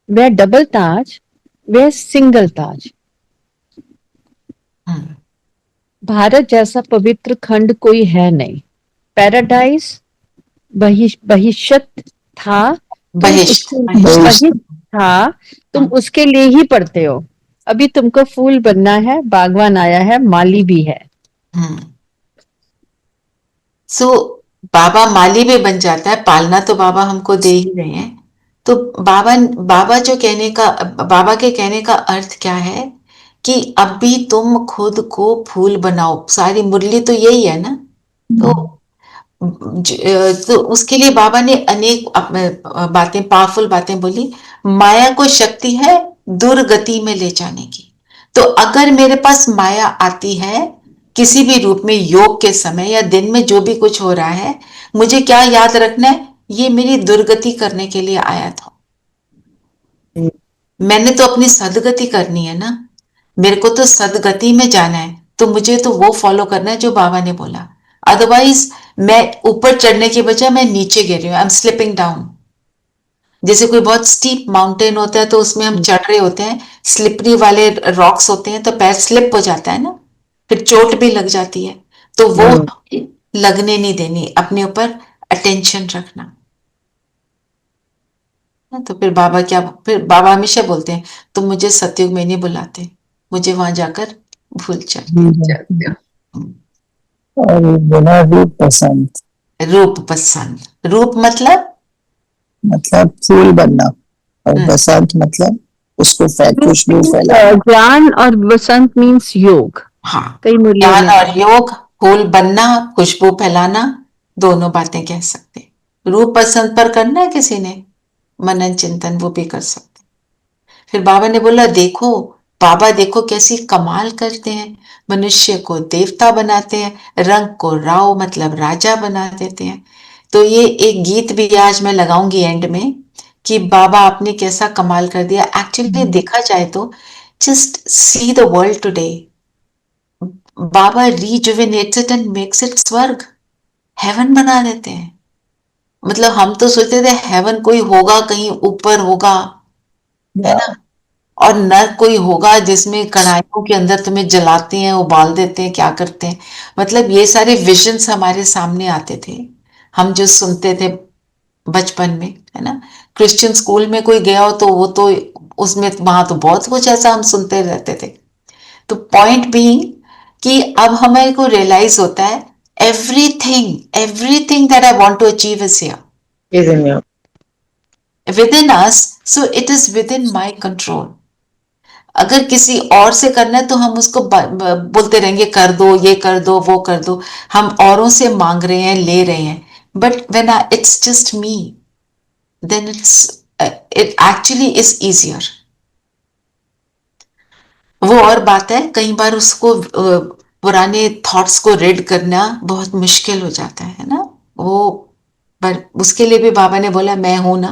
वह डबल ताज, वह सिंगल ताज। हम्म, भारत जैसा पवित्र खंड कोई है नहीं। पैराडाइज बहिष्त था, बहिष्ठ बहिष्त था, तुम उसके लिए ही पढ़ते हो। अभी तुमको फूल बनना है, बागवान आया है, माली भी है। सो बाबा माली भी बन जाता है, पालना तो बाबा हमको दे ही रहे हैं। तो बाबा के कहने का अर्थ क्या है कि अभी तुम खुद को फूल बनाओ। सारी मुरली तो यही है ना। तो उसके लिए बाबा ने अनेक बातें, पावरफुल बातें बोली। माया को शक्ति है दुर्गति में ले जाने की। तो अगर मेरे पास माया आती है किसी भी रूप में, योग के समय या दिन में जो भी कुछ हो रहा है, मुझे क्या याद रखना है? ये मेरी दुर्गति करने के लिए आया था। मैंने तो अपनी सदगति करनी है ना। मेरे को तो सदगति में जाना है, तो मुझे तो वो फॉलो करना है जो बाबा ने बोला। अदरवाइज मैं ऊपर चढ़ने के बजाय मैं नीचे गिर रही हूँ, आई एम स्लिपिंग डाउन। जैसे कोई बहुत स्टीप माउंटेन होता है तो उसमें हम चढ़ रहे होते हैं, स्लिपरी वाले रॉक्स होते हैं, तो पैर स्लिप हो जाता है ना, फिर चोट भी लग जाती है। तो वो लगने नहीं देनी, अपने ऊपर अटेंशन रखना। तो फिर बाबा हमेशा बोलते हैं तुम मुझे सतयुग में नहीं बुलाते, मुझे वहां जाकर भूल जाते हो। और बोला रूप पसंद, रूप पसंद। रूप मतलब फूल बनना, और बसंत मतलब उसको खुशबू फैलाना। ज्ञान और बसंत मीन्स योग। हाँ, कई मुरलियों ज्ञान में और योग, फूल बनना, खुशबू फैलाना, दोनों बातें कह सकते। रूप पसंद पर करना है किसी ने मनन चिंतन, वो भी कर सकते। फिर बाबा ने बोला देखो, बाबा देखो कैसी कमाल करते हैं, मनुष्य को देवता बनाते हैं, रंग को राव मतलब राजा बना देते हैं। तो ये एक गीत भी आज मैं लगाऊंगी एंड में कि बाबा आपने कैसा कमाल कर दिया। एक्चुअली देखा जाए तो just see the world today, Baba rejuvenates it and makes it स्वर्ग, हेवन बना देते हैं। मतलब हम तो सोचते थे हेवन कोई होगा कहीं ऊपर होगा, है ना, और नर्क कोई होगा जिसमें कढ़ाइयों के अंदर तुम्हें जलाते हैं, उबाल देते हैं, क्या करते हैं। मतलब ये सारे विजन्स हमारे सामने आते थे, हम जो सुनते थे बचपन में, है ना। क्रिश्चियन स्कूल में कोई गया हो तो वो तो उसमें वहां तो बहुत कुछ ऐसा हम सुनते रहते थे। तो पॉइंट बीइंग कि अब हमें को रियलाइज होता है everything that I want to achieve is here within us, so it is within my control. अगर किसी और से करना है तो हम उसको बोलते रहेंगे कर दो, ये कर दो, वो कर दो। हम औरों से मांग रहे हैं, ले रहे हैं, but when it's just me, then it actually is easier. वो और बात है, कई बार उसको पुराने थॉट्स को रीड करना बहुत मुश्किल हो जाता है ना वो, पर उसके लिए भी बाबा ने बोला मैं हूं ना।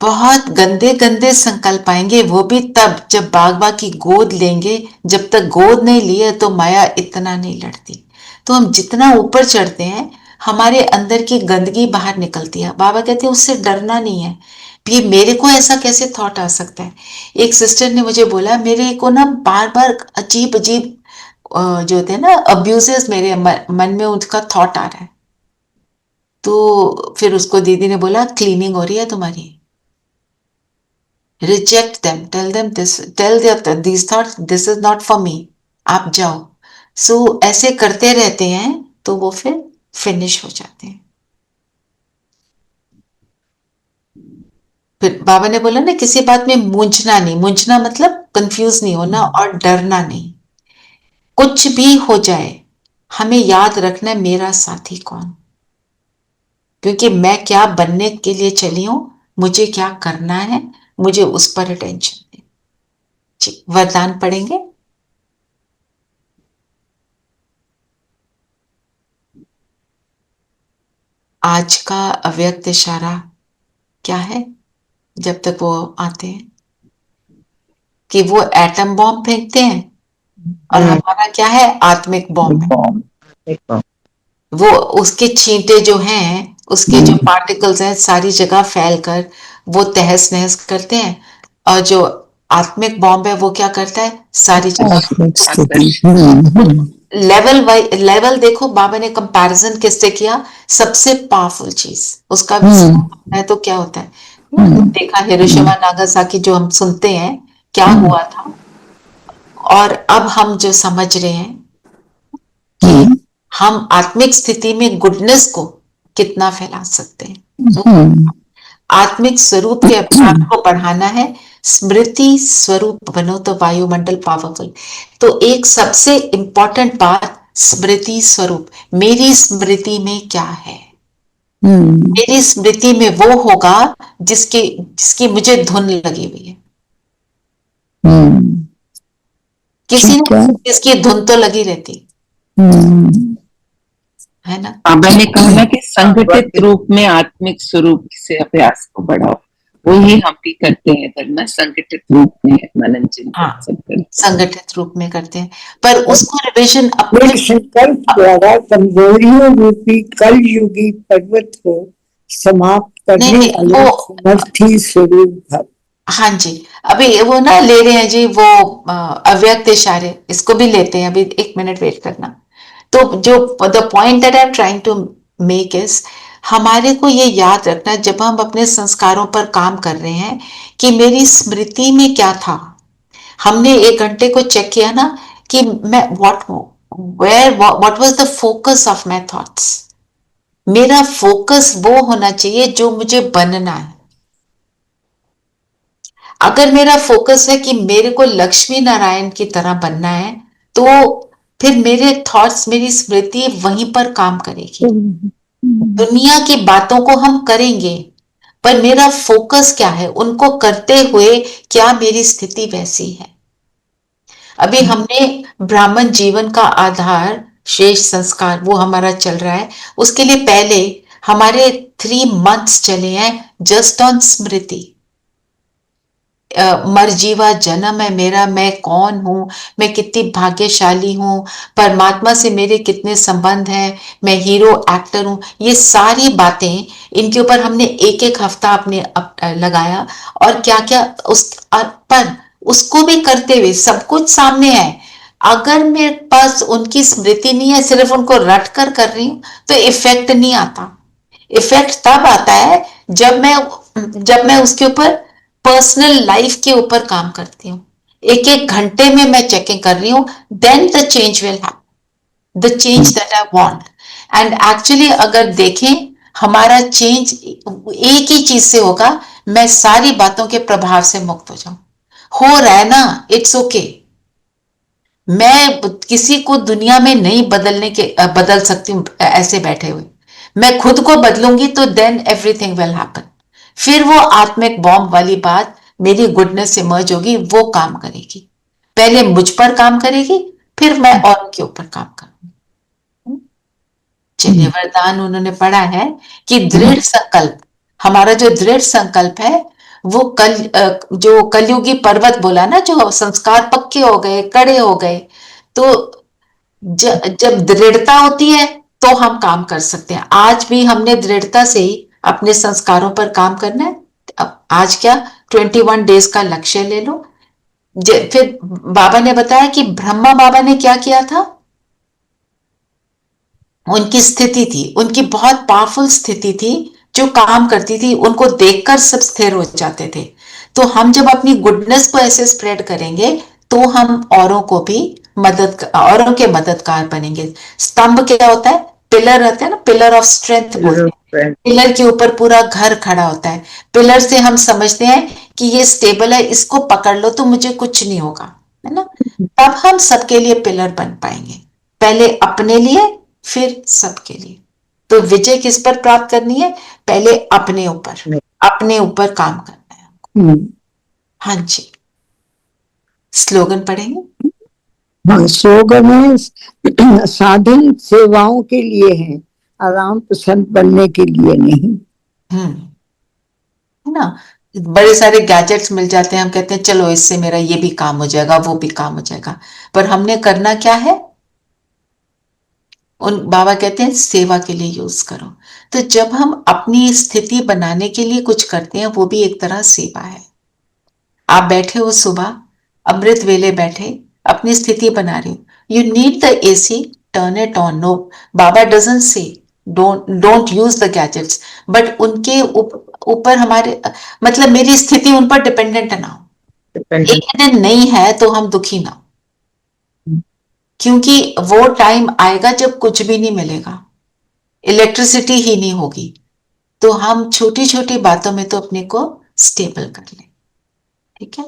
बहुत गंदे गंदे संकल्प आएंगे, वो भी तब जब बागबा की गोद लेंगे। जब तक गोद नहीं लिए तो माया इतना नहीं लड़ती। तो हम जितना ऊपर चढ़ते हैं हमारे अंदर की गंदगी बाहर निकलती है। बाबा कहते हैं उससे डरना नहीं है। ये मेरे को ऐसा कैसे थॉट आ सकता है। एक सिस्टर ने मुझे बोला, मेरे को ना बार बार अजीब अजीब जो होते हैं ना अब्यूजेस मेरे मन में उनका थॉट आ रहा है। तो फिर उसको दीदी ने बोला क्लीनिंग हो रही है तुम्हारी, reject them, tell them this, tell these thoughts, this is not for me, आप जाओ। सो ऐसे करते रहते हैं तो वो फिर फिनिश हो जाते हैं। फिर बाबा ने बोला ना, किसी बात में मूंझना नहीं। मूंझना मतलब कंफ्यूज नहीं होना और डरना नहीं। कुछ भी हो जाए हमें याद रखना है मेरा साथी कौन, क्योंकि मैं क्या बनने के लिए चली हूं, मुझे क्या करना है, मुझे उस पर अटेंशन दे। जी, वरदान पढ़ेंगे। आज का अव्यक्त इशारा क्या है जब तक वो आते हैं, कि वो एटम बॉम्ब फेंकते हैं और हमारा क्या है, आत्मिक बॉम्ब है। वो उसके छींटे जो हैं, उसके जो पार्टिकल्स हैं सारी जगह फैलकर वो तहस नहस करते हैं। और जो आत्मिक बॉम्ब है वो क्या करता है, सारी जगह। लेवल देखो, बाबा ने कंपैरिजन किससे किया, सबसे पावरफुल चीज उसका है तो क्या होता है। देखा हिरोशिमा नागासाकी जो हम सुनते हैं क्या हुआ था, और अब हम जो समझ रहे हैं कि हम आत्मिक स्थिति में गुडनेस को कितना फैला सकते हैं। आत्मिक स्वरूप के अभ्यास को बढ़ाना है। स्मृति स्वरूप बनो तो वायुमंडल पावरफुल। तो एक सबसे इंपॉर्टेंट बात, स्मृति स्वरूप। मेरी स्मृति में क्या है, मेरी स्मृति में वो होगा जिसकी मुझे धुन लगी हुई है। किसी ने इसकी धुन तो लगी रहती है ना। बाबा ने कहा ना कि संगठित रूप में आत्मिक स्वरूप से अभ्यास को बढ़ाओ। वही हम भी करते हैं करना, संगठित रूप में मनन चिंतन संगठित रूप में करते हैं, पर उसको रिविजन अपने संकल्प द्वारा कमजोरियों रूपी कल युगी पर्वत को समाप्त करने वाले समर्थी स्वरूप भव। हाँ जी, अभी वो ना ले रहे हैं जी वो अव्यक्त इशारे, इसको भी लेते हैं। अभी 1 मिनट वेट करना। तो जो the point that I am trying to make is, हमारे को ये याद रखना जब हम अपने संस्कारों पर काम कर रहे हैं कि मेरी स्मृति में क्या था। हमने 1 घंटे को चेक किया ना कि मैं what was the focus of my thoughts. मेरा फोकस वो होना चाहिए जो मुझे बनना है। अगर मेरा फोकस है कि मेरे को लक्ष्मी नारायण की तरह बनना है, तो फिर मेरे थॉट्स, मेरी स्मृति वहीं पर काम करेगी। दुनिया की बातों को हम करेंगे, पर मेरा फोकस क्या है, उनको करते हुए क्या मेरी स्थिति वैसी है। अभी हमने ब्राह्मण जीवन का आधार शेष संस्कार वो हमारा चल रहा है। उसके लिए पहले हमारे 3 मंथ्स चले हैं जस्ट ऑन स्मृति। मरजीवा जन्म है मेरा, मैं कौन हूं, मैं कितनी भाग्यशाली हूं, परमात्मा से मेरे कितने संबंध हैं, मैं हीरो एक्टर हूं। ये सारी बातें, इनके ऊपर हमने 1-1 हफ्ता अपने लगाया, और क्या क्या पर उसको भी करते हुए सब कुछ सामने है। अगर मेरे पास उनकी स्मृति नहीं है, सिर्फ उनको रट कर रही हूं, तो इफेक्ट नहीं आता। इफेक्ट तब आता है जब मैं उसके ऊपर पर्सनल लाइफ के ऊपर काम करती हूँ। 1-1 घंटे में मैं चेकिंग कर रही हूँ, then the change will happen, the change that I want. And actually अगर देखें, हमारा चेंज एक ही चीज से होगा, मैं सारी बातों के प्रभाव से मुक्त हो जाऊं। हो रहा है ना, इट्स ओके। मैं किसी को दुनिया में नहीं बदल सकती हूँ ऐसे बैठे हुए। मैं खुद को बदलूंगी तो देन एवरीथिंग विल हैपन। फिर वो आत्मिक बॉम्ब वाली बात मेरी गुडनेस से मर्ज होगी, वो काम करेगी। पहले मुझ पर काम करेगी, फिर मैं और के ऊपर काम करूंगी। चलिए, वरदान उन्होंने पढ़ा है कि दृढ़ संकल्प, हमारा जो दृढ़ संकल्प है वो जो कलयुगी पर्वत बोला ना, जो संस्कार पक्के हो गए, कड़े हो गए, तो जब दृढ़ता होती है तो हम काम कर सकते हैं। आज भी हमने दृढ़ता से ही अपने संस्कारों पर काम करना है। अब आज क्या 21 डेज का लक्ष्य ले लो। फिर बाबा ने बताया कि ब्रह्मा बाबा ने क्या किया था। उनकी स्थिति थी, उनकी बहुत पावरफुल स्थिति थी जो काम करती थी, उनको देखकर सब स्थिर हो जाते थे। तो हम जब अपनी गुडनेस को ऐसे स्प्रेड करेंगे तो हम औरों के मददगार बनेंगे। स्तंभ क्या होता है? पिलर रहता है ना, पिलर ऑफ स्ट्रेंथ बोलते हैं। पिलर के ऊपर पूरा घर खड़ा होता है। पिलर से हम समझते हैं कि ये स्टेबल है, इसको पकड़ लो तो मुझे कुछ नहीं होगा, है ना। तब हम सबके लिए पिलर बन पाएंगे, पहले अपने लिए फिर सबके लिए। तो विजय किस पर प्राप्त करनी है? पहले अपने ऊपर काम करना है। हाँ जी, स्लोगन पढ़ेंगे। हाँ, स्लोगन है साधन सेवाओं के लिए है, आराम पसंद बनने के लिए नहीं। है ना। बड़े सारे गैजेट्स मिल जाते हैं, हम कहते हैं चलो इससे मेरा ये भी काम हो जाएगा, वो भी काम हो जाएगा, पर हमने करना क्या है? बाबा कहते हैं सेवा के लिए यूज करो। तो जब हम अपनी स्थिति बनाने के लिए कुछ करते हैं, वो भी एक तरह सेवा है। आप बैठे हो सुबह, अमृत वेले बैठे अपनी स्थिति बना रहे हो, you need the AC, turn it on. No, बाबा doesn't say don't use the gadgets, but उनके ऊपर हमारे मतलब मेरी स्थिति उन पर डिपेंडेंट ना हो। एक दिन नहीं है तो हम दुखी ना हो, क्योंकि वो टाइम आएगा जब कुछ भी नहीं मिलेगा, इलेक्ट्रिसिटी ही नहीं होगी। तो हम छोटी छोटी बातों में तो अपने को स्टेबल कर लें। ठीक है।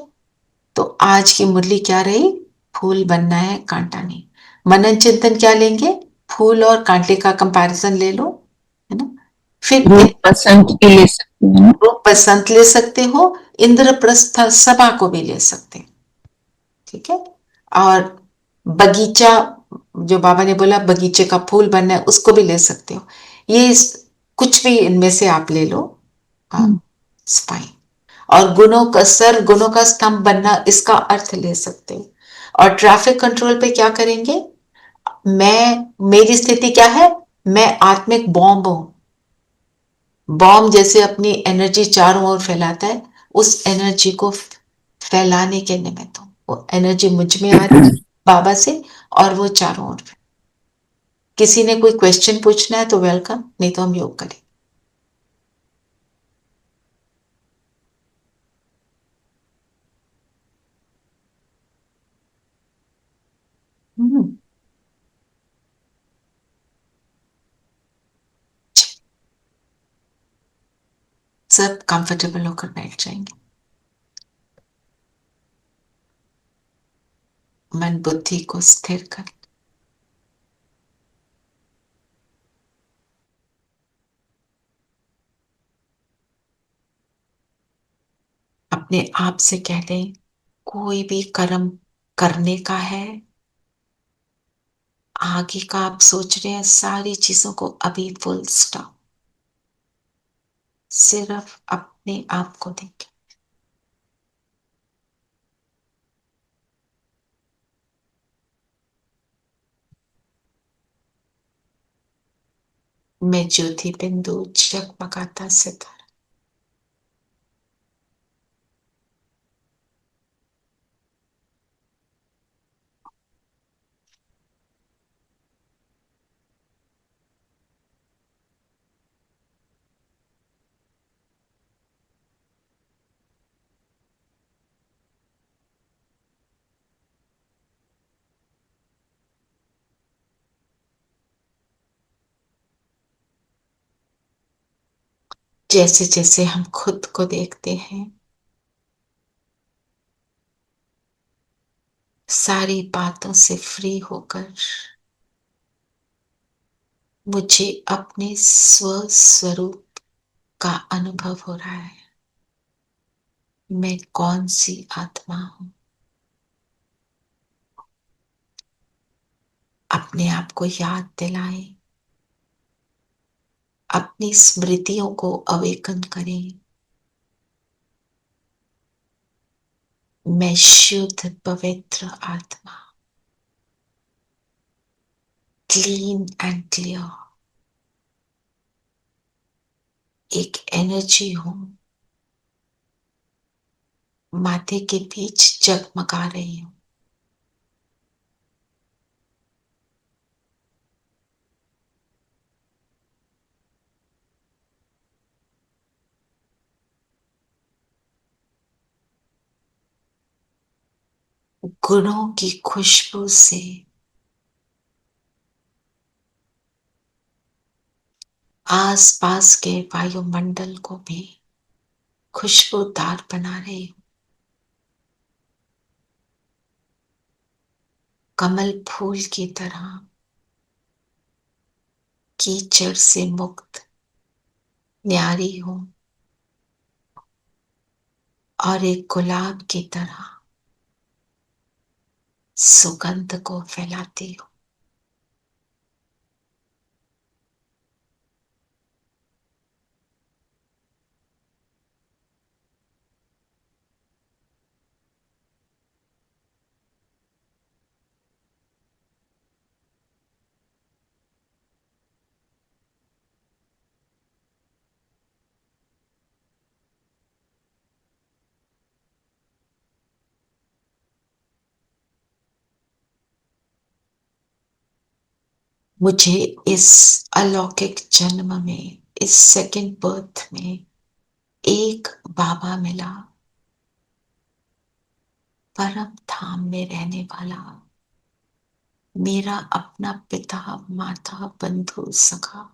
तो आज की मुरली क्या रही? फूल बनना है, कांटा नहीं। मनन चिंतन क्या लेंगे? फूल और कांटे का कंपैरिजन ले लो, है ना। फिर बसंत भी ले सकते हैं। बसंत ले सकते हो, इंद्रप्रस्थ सभा को भी ले सकते हैं। ठीक है। और बगीचा, जो बाबा ने बोला बगीचे का फूल बनना है, उसको भी ले सकते हो। ये कुछ भी इनमें से आप ले लो, फाइन। और गुणों का स्तंभ बनना, इसका अर्थ ले सकते हो। और ट्रैफिक कंट्रोल पे क्या करेंगे? मेरी स्थिति क्या है? मैं आत्मिक बॉम्ब हूं। बॉम्ब जैसे अपनी एनर्जी चारों ओर फैलाता है, उस एनर्जी को फैलाने के निमित्त हूं। वो एनर्जी मुझ में आ रही है बाबा से, और वो चारों ओर। किसी ने कोई क्वेश्चन पूछना है तो वेलकम, नहीं तो हम योग करें। सब कंफर्टेबल होकर बैठ जाएंगे। मन बुद्धि को स्थिर कर, अपने आप से कह दें कोई भी कर्म करने का है, आगे का आप सोच रहे हैं, सारी चीजों को अभी फुल स्टॉप, सिर्फ अपने आप को देखें। मैं ज्योति बिंदु, जगमगाता सितारा। जैसे जैसे हम खुद को देखते हैं, सारी बातों से फ्री होकर मुझे अपने स्वस्वरूप का अनुभव हो रहा है। मैं कौन सी आत्मा हूं? अपने आप को याद दिलाएं, अपनी स्मृतियों को अवेकन करें। मैं शुद्ध पवित्र आत्मा, क्लीन एंड क्लियर, एक एनर्जी हूं, माथे के बीच जगमगा रही हूं। गुणों की खुशबू से आसपास के वायुमंडल को भी खुशबूदार बना रही हूं। कमल फूल की तरह कीचड़ से मुक्त न्यारी हूं और एक गुलाब की तरह सुगंध को फैलाती हूं। मुझे इस अलौकिक जन्म में, इस सेकंड बर्थ में एक बाबा मिला, परम धाम में रहने वाला, मेरा अपना पिता, माता, बंधु, सखा,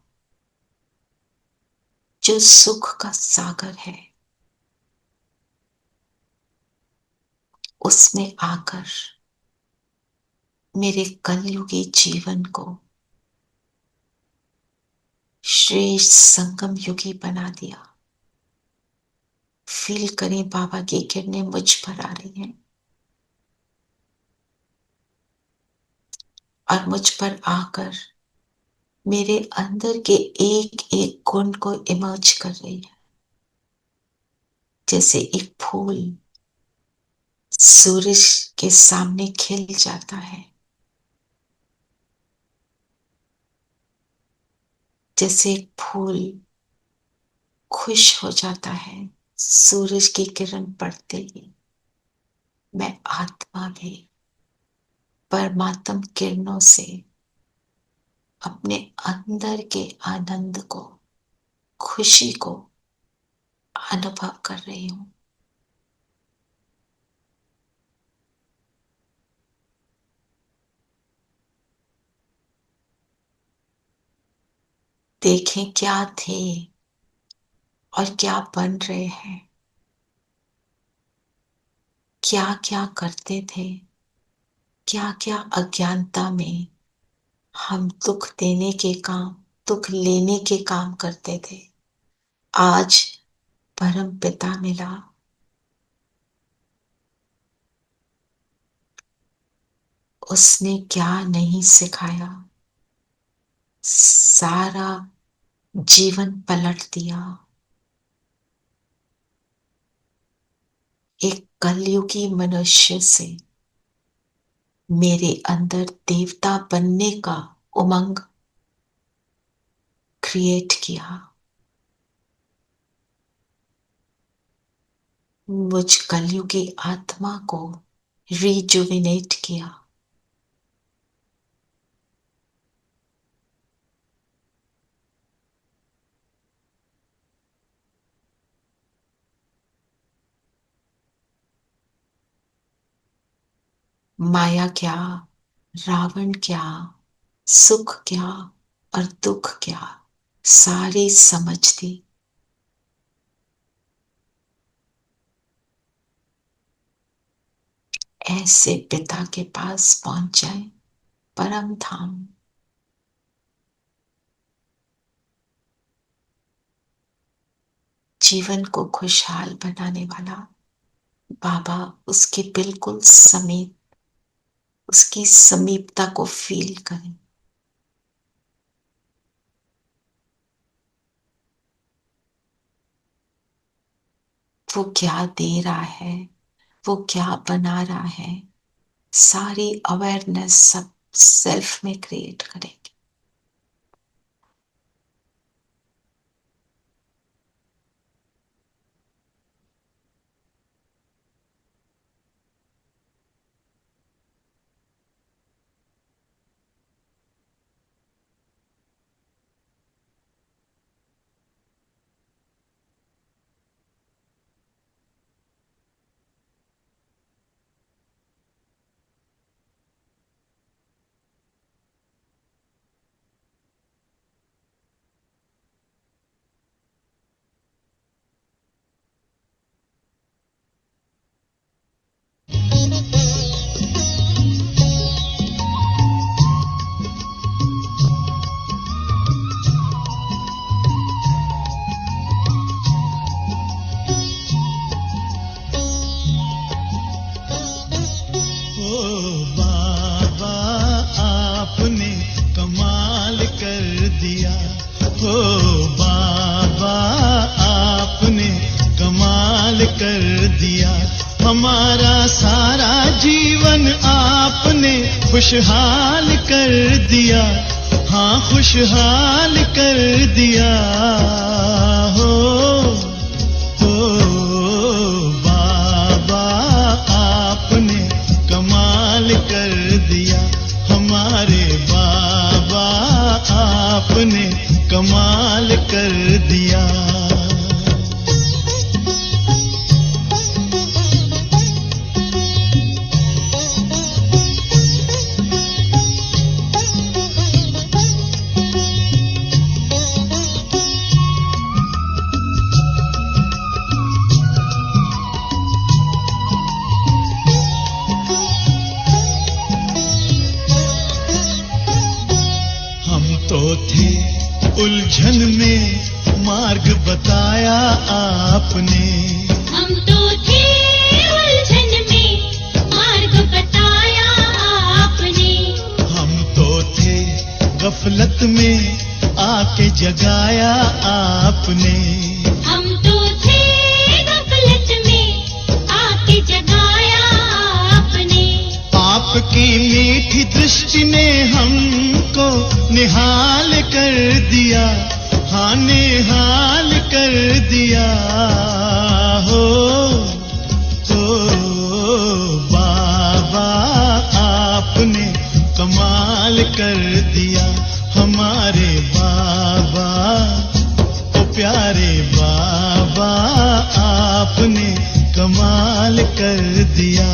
जो सुख का सागर है। उसने आकर मेरे कलयुगी जीवन को श्रेष्ठ संगम युगी बना दिया। फील करें बाबा की किरणें मुझ पर आ रही हैं और मुझ पर आकर मेरे अंदर के एक एक गुण को इमर्ज कर रही है। जैसे एक फूल सूरज के सामने खिल जाता है, जैसे एक फूल खुश हो जाता है सूरज की किरण पड़ते ही, मैं आत्मा भी परमात्म किरणों से अपने अंदर के आनंद को, खुशी को अनुभव कर रही हूं। देखें क्या थे और क्या बन रहे हैं, क्या क्या करते थे, क्या क्या अज्ञानता में हम दुख देने के काम, दुख लेने के काम करते थे। आज परम पिता मिला, उसने क्या नहीं सिखाया, सारा जीवन पलट दिया। एक कलयुगी मनुष्य से मेरे अंदर देवता बनने का उमंग क्रिएट किया। मुझ कलयुगी आत्मा को रिजुविनेट किया। माया क्या, रावण क्या, सुख क्या और दुख क्या, सारी समझ दी। ऐसे पिता के पास पहुंच जाए, परम धाम। जीवन को खुशहाल बनाने वाला बाबा उसके बिल्कुल समीप, उसकी समीपता को फील करें। वो क्या दे रहा है, वो क्या बना रहा है, सारी अवेयरनेस सब सेल्फ में क्रिएट करेंगे। खुशहाल कर दिया, हाँ खुशहाल कर दिया हो बाबा आपने कमाल कर दिया, हमारे बाबा आपने कमाल कर दिया। उलझन में मार्ग बताया आपने, हम तो थे उलझन में मार्ग बताया आपने, हम तो थे गफलत में आके जगाया आपने, हम तो थे गफलत में आके जगाया आपने। आपकी मीठी दृष्टि ने हमको निहाल कर दिया, हाँ निहाल कर दिया हो बाबा आपने कमाल कर दिया, हमारे बाबा ओ प्यारे बाबा आपने कमाल कर दिया।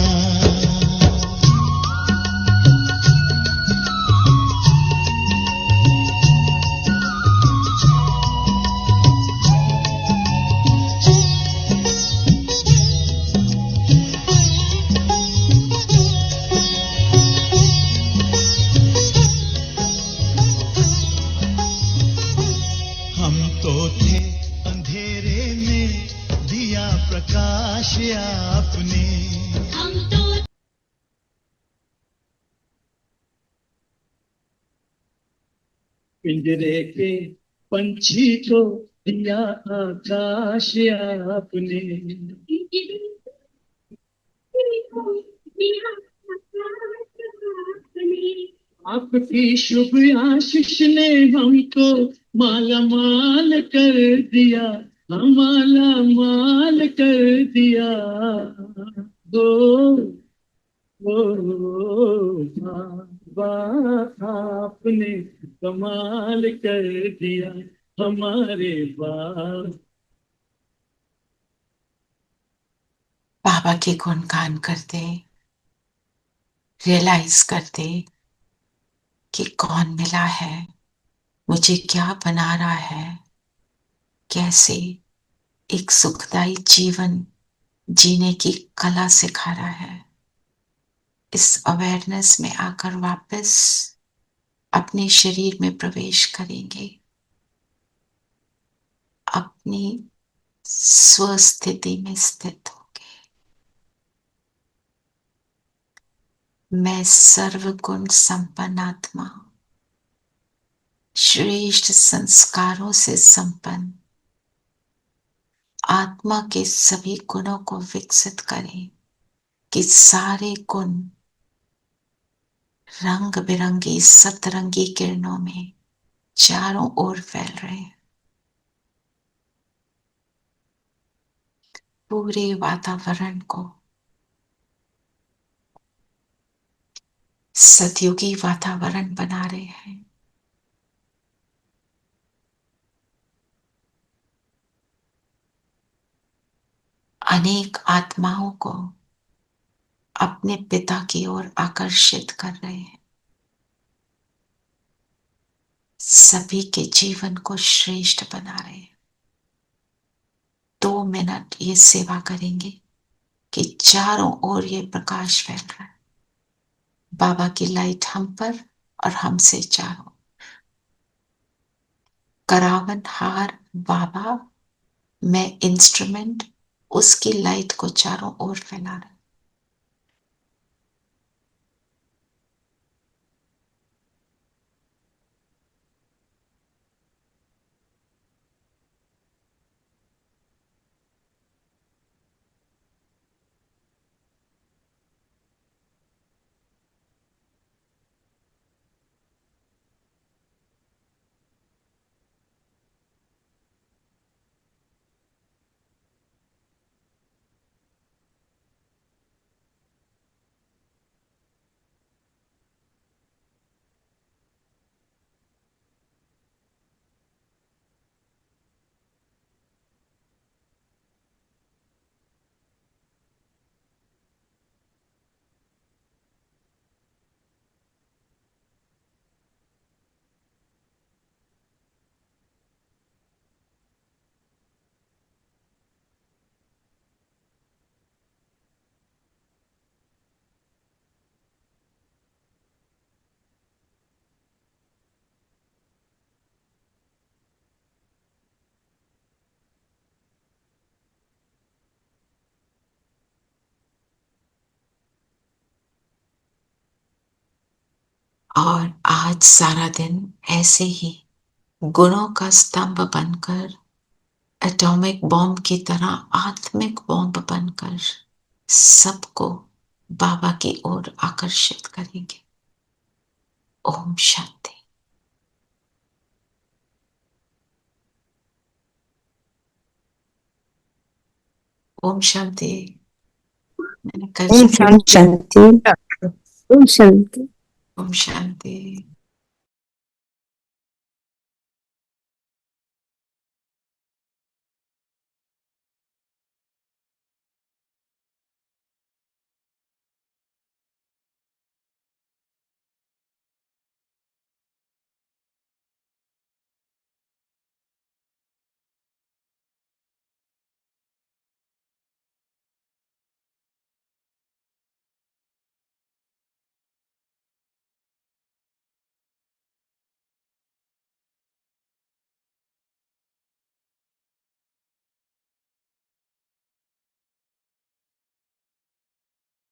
आपने हम तो पिंजरे के पंछी को दिया आकाश आपने, आपकी शुभ आशीष ने हमको माला माल कर दिया, माला माल कर दिया बाबा आपने कमाल कर दिया, हमारे बाबा के गुणगान करते, रियलाइज करते कि कौन मिला है, मुझे क्या बना रहा है, कैसे एक सुखदायी जीवन जीने की कला सिखा रहा है। इस अवेयरनेस में आकर वापस अपने शरीर में प्रवेश करेंगे, अपनी स्वस्थिति में स्थित होंगे। मैं सर्वगुण संपन्न आत्मा, श्रेष्ठ संस्कारों से संपन्न आत्मा के सभी गुणों को विकसित करें, कि सारे गुण रंग बिरंगी सतरंगी किरणों में चारों ओर फैल रहे हैं। पूरे वातावरण को सतयुगी वातावरण बना रहे हैं। अनेक आत्माओं को अपने पिता की ओर आकर्षित कर रहे हैं। सभी के जीवन को श्रेष्ठ बना रहे हैं। 2 मिनट ये सेवा करेंगे कि चारों ओर ये प्रकाश फैल रहा है। बाबा की लाइट हम पर और हमसे चारों। करावन हार बाबा, मैं इंस्ट्रूमेंट, उसकी लाइट को चारों ओर फैला रहा है। और आज सारा दिन ऐसे ही गुणों का स्तंभ बनकर, एटॉमिक बॉम्ब की तरह आत्मिक बॉम्ब बनकर सबको बाबा की ओर आकर्षित करेंगे। ओम शांति। ओम शांति। मैंने कल ओम शांति। ओम शांति। ओम शांति।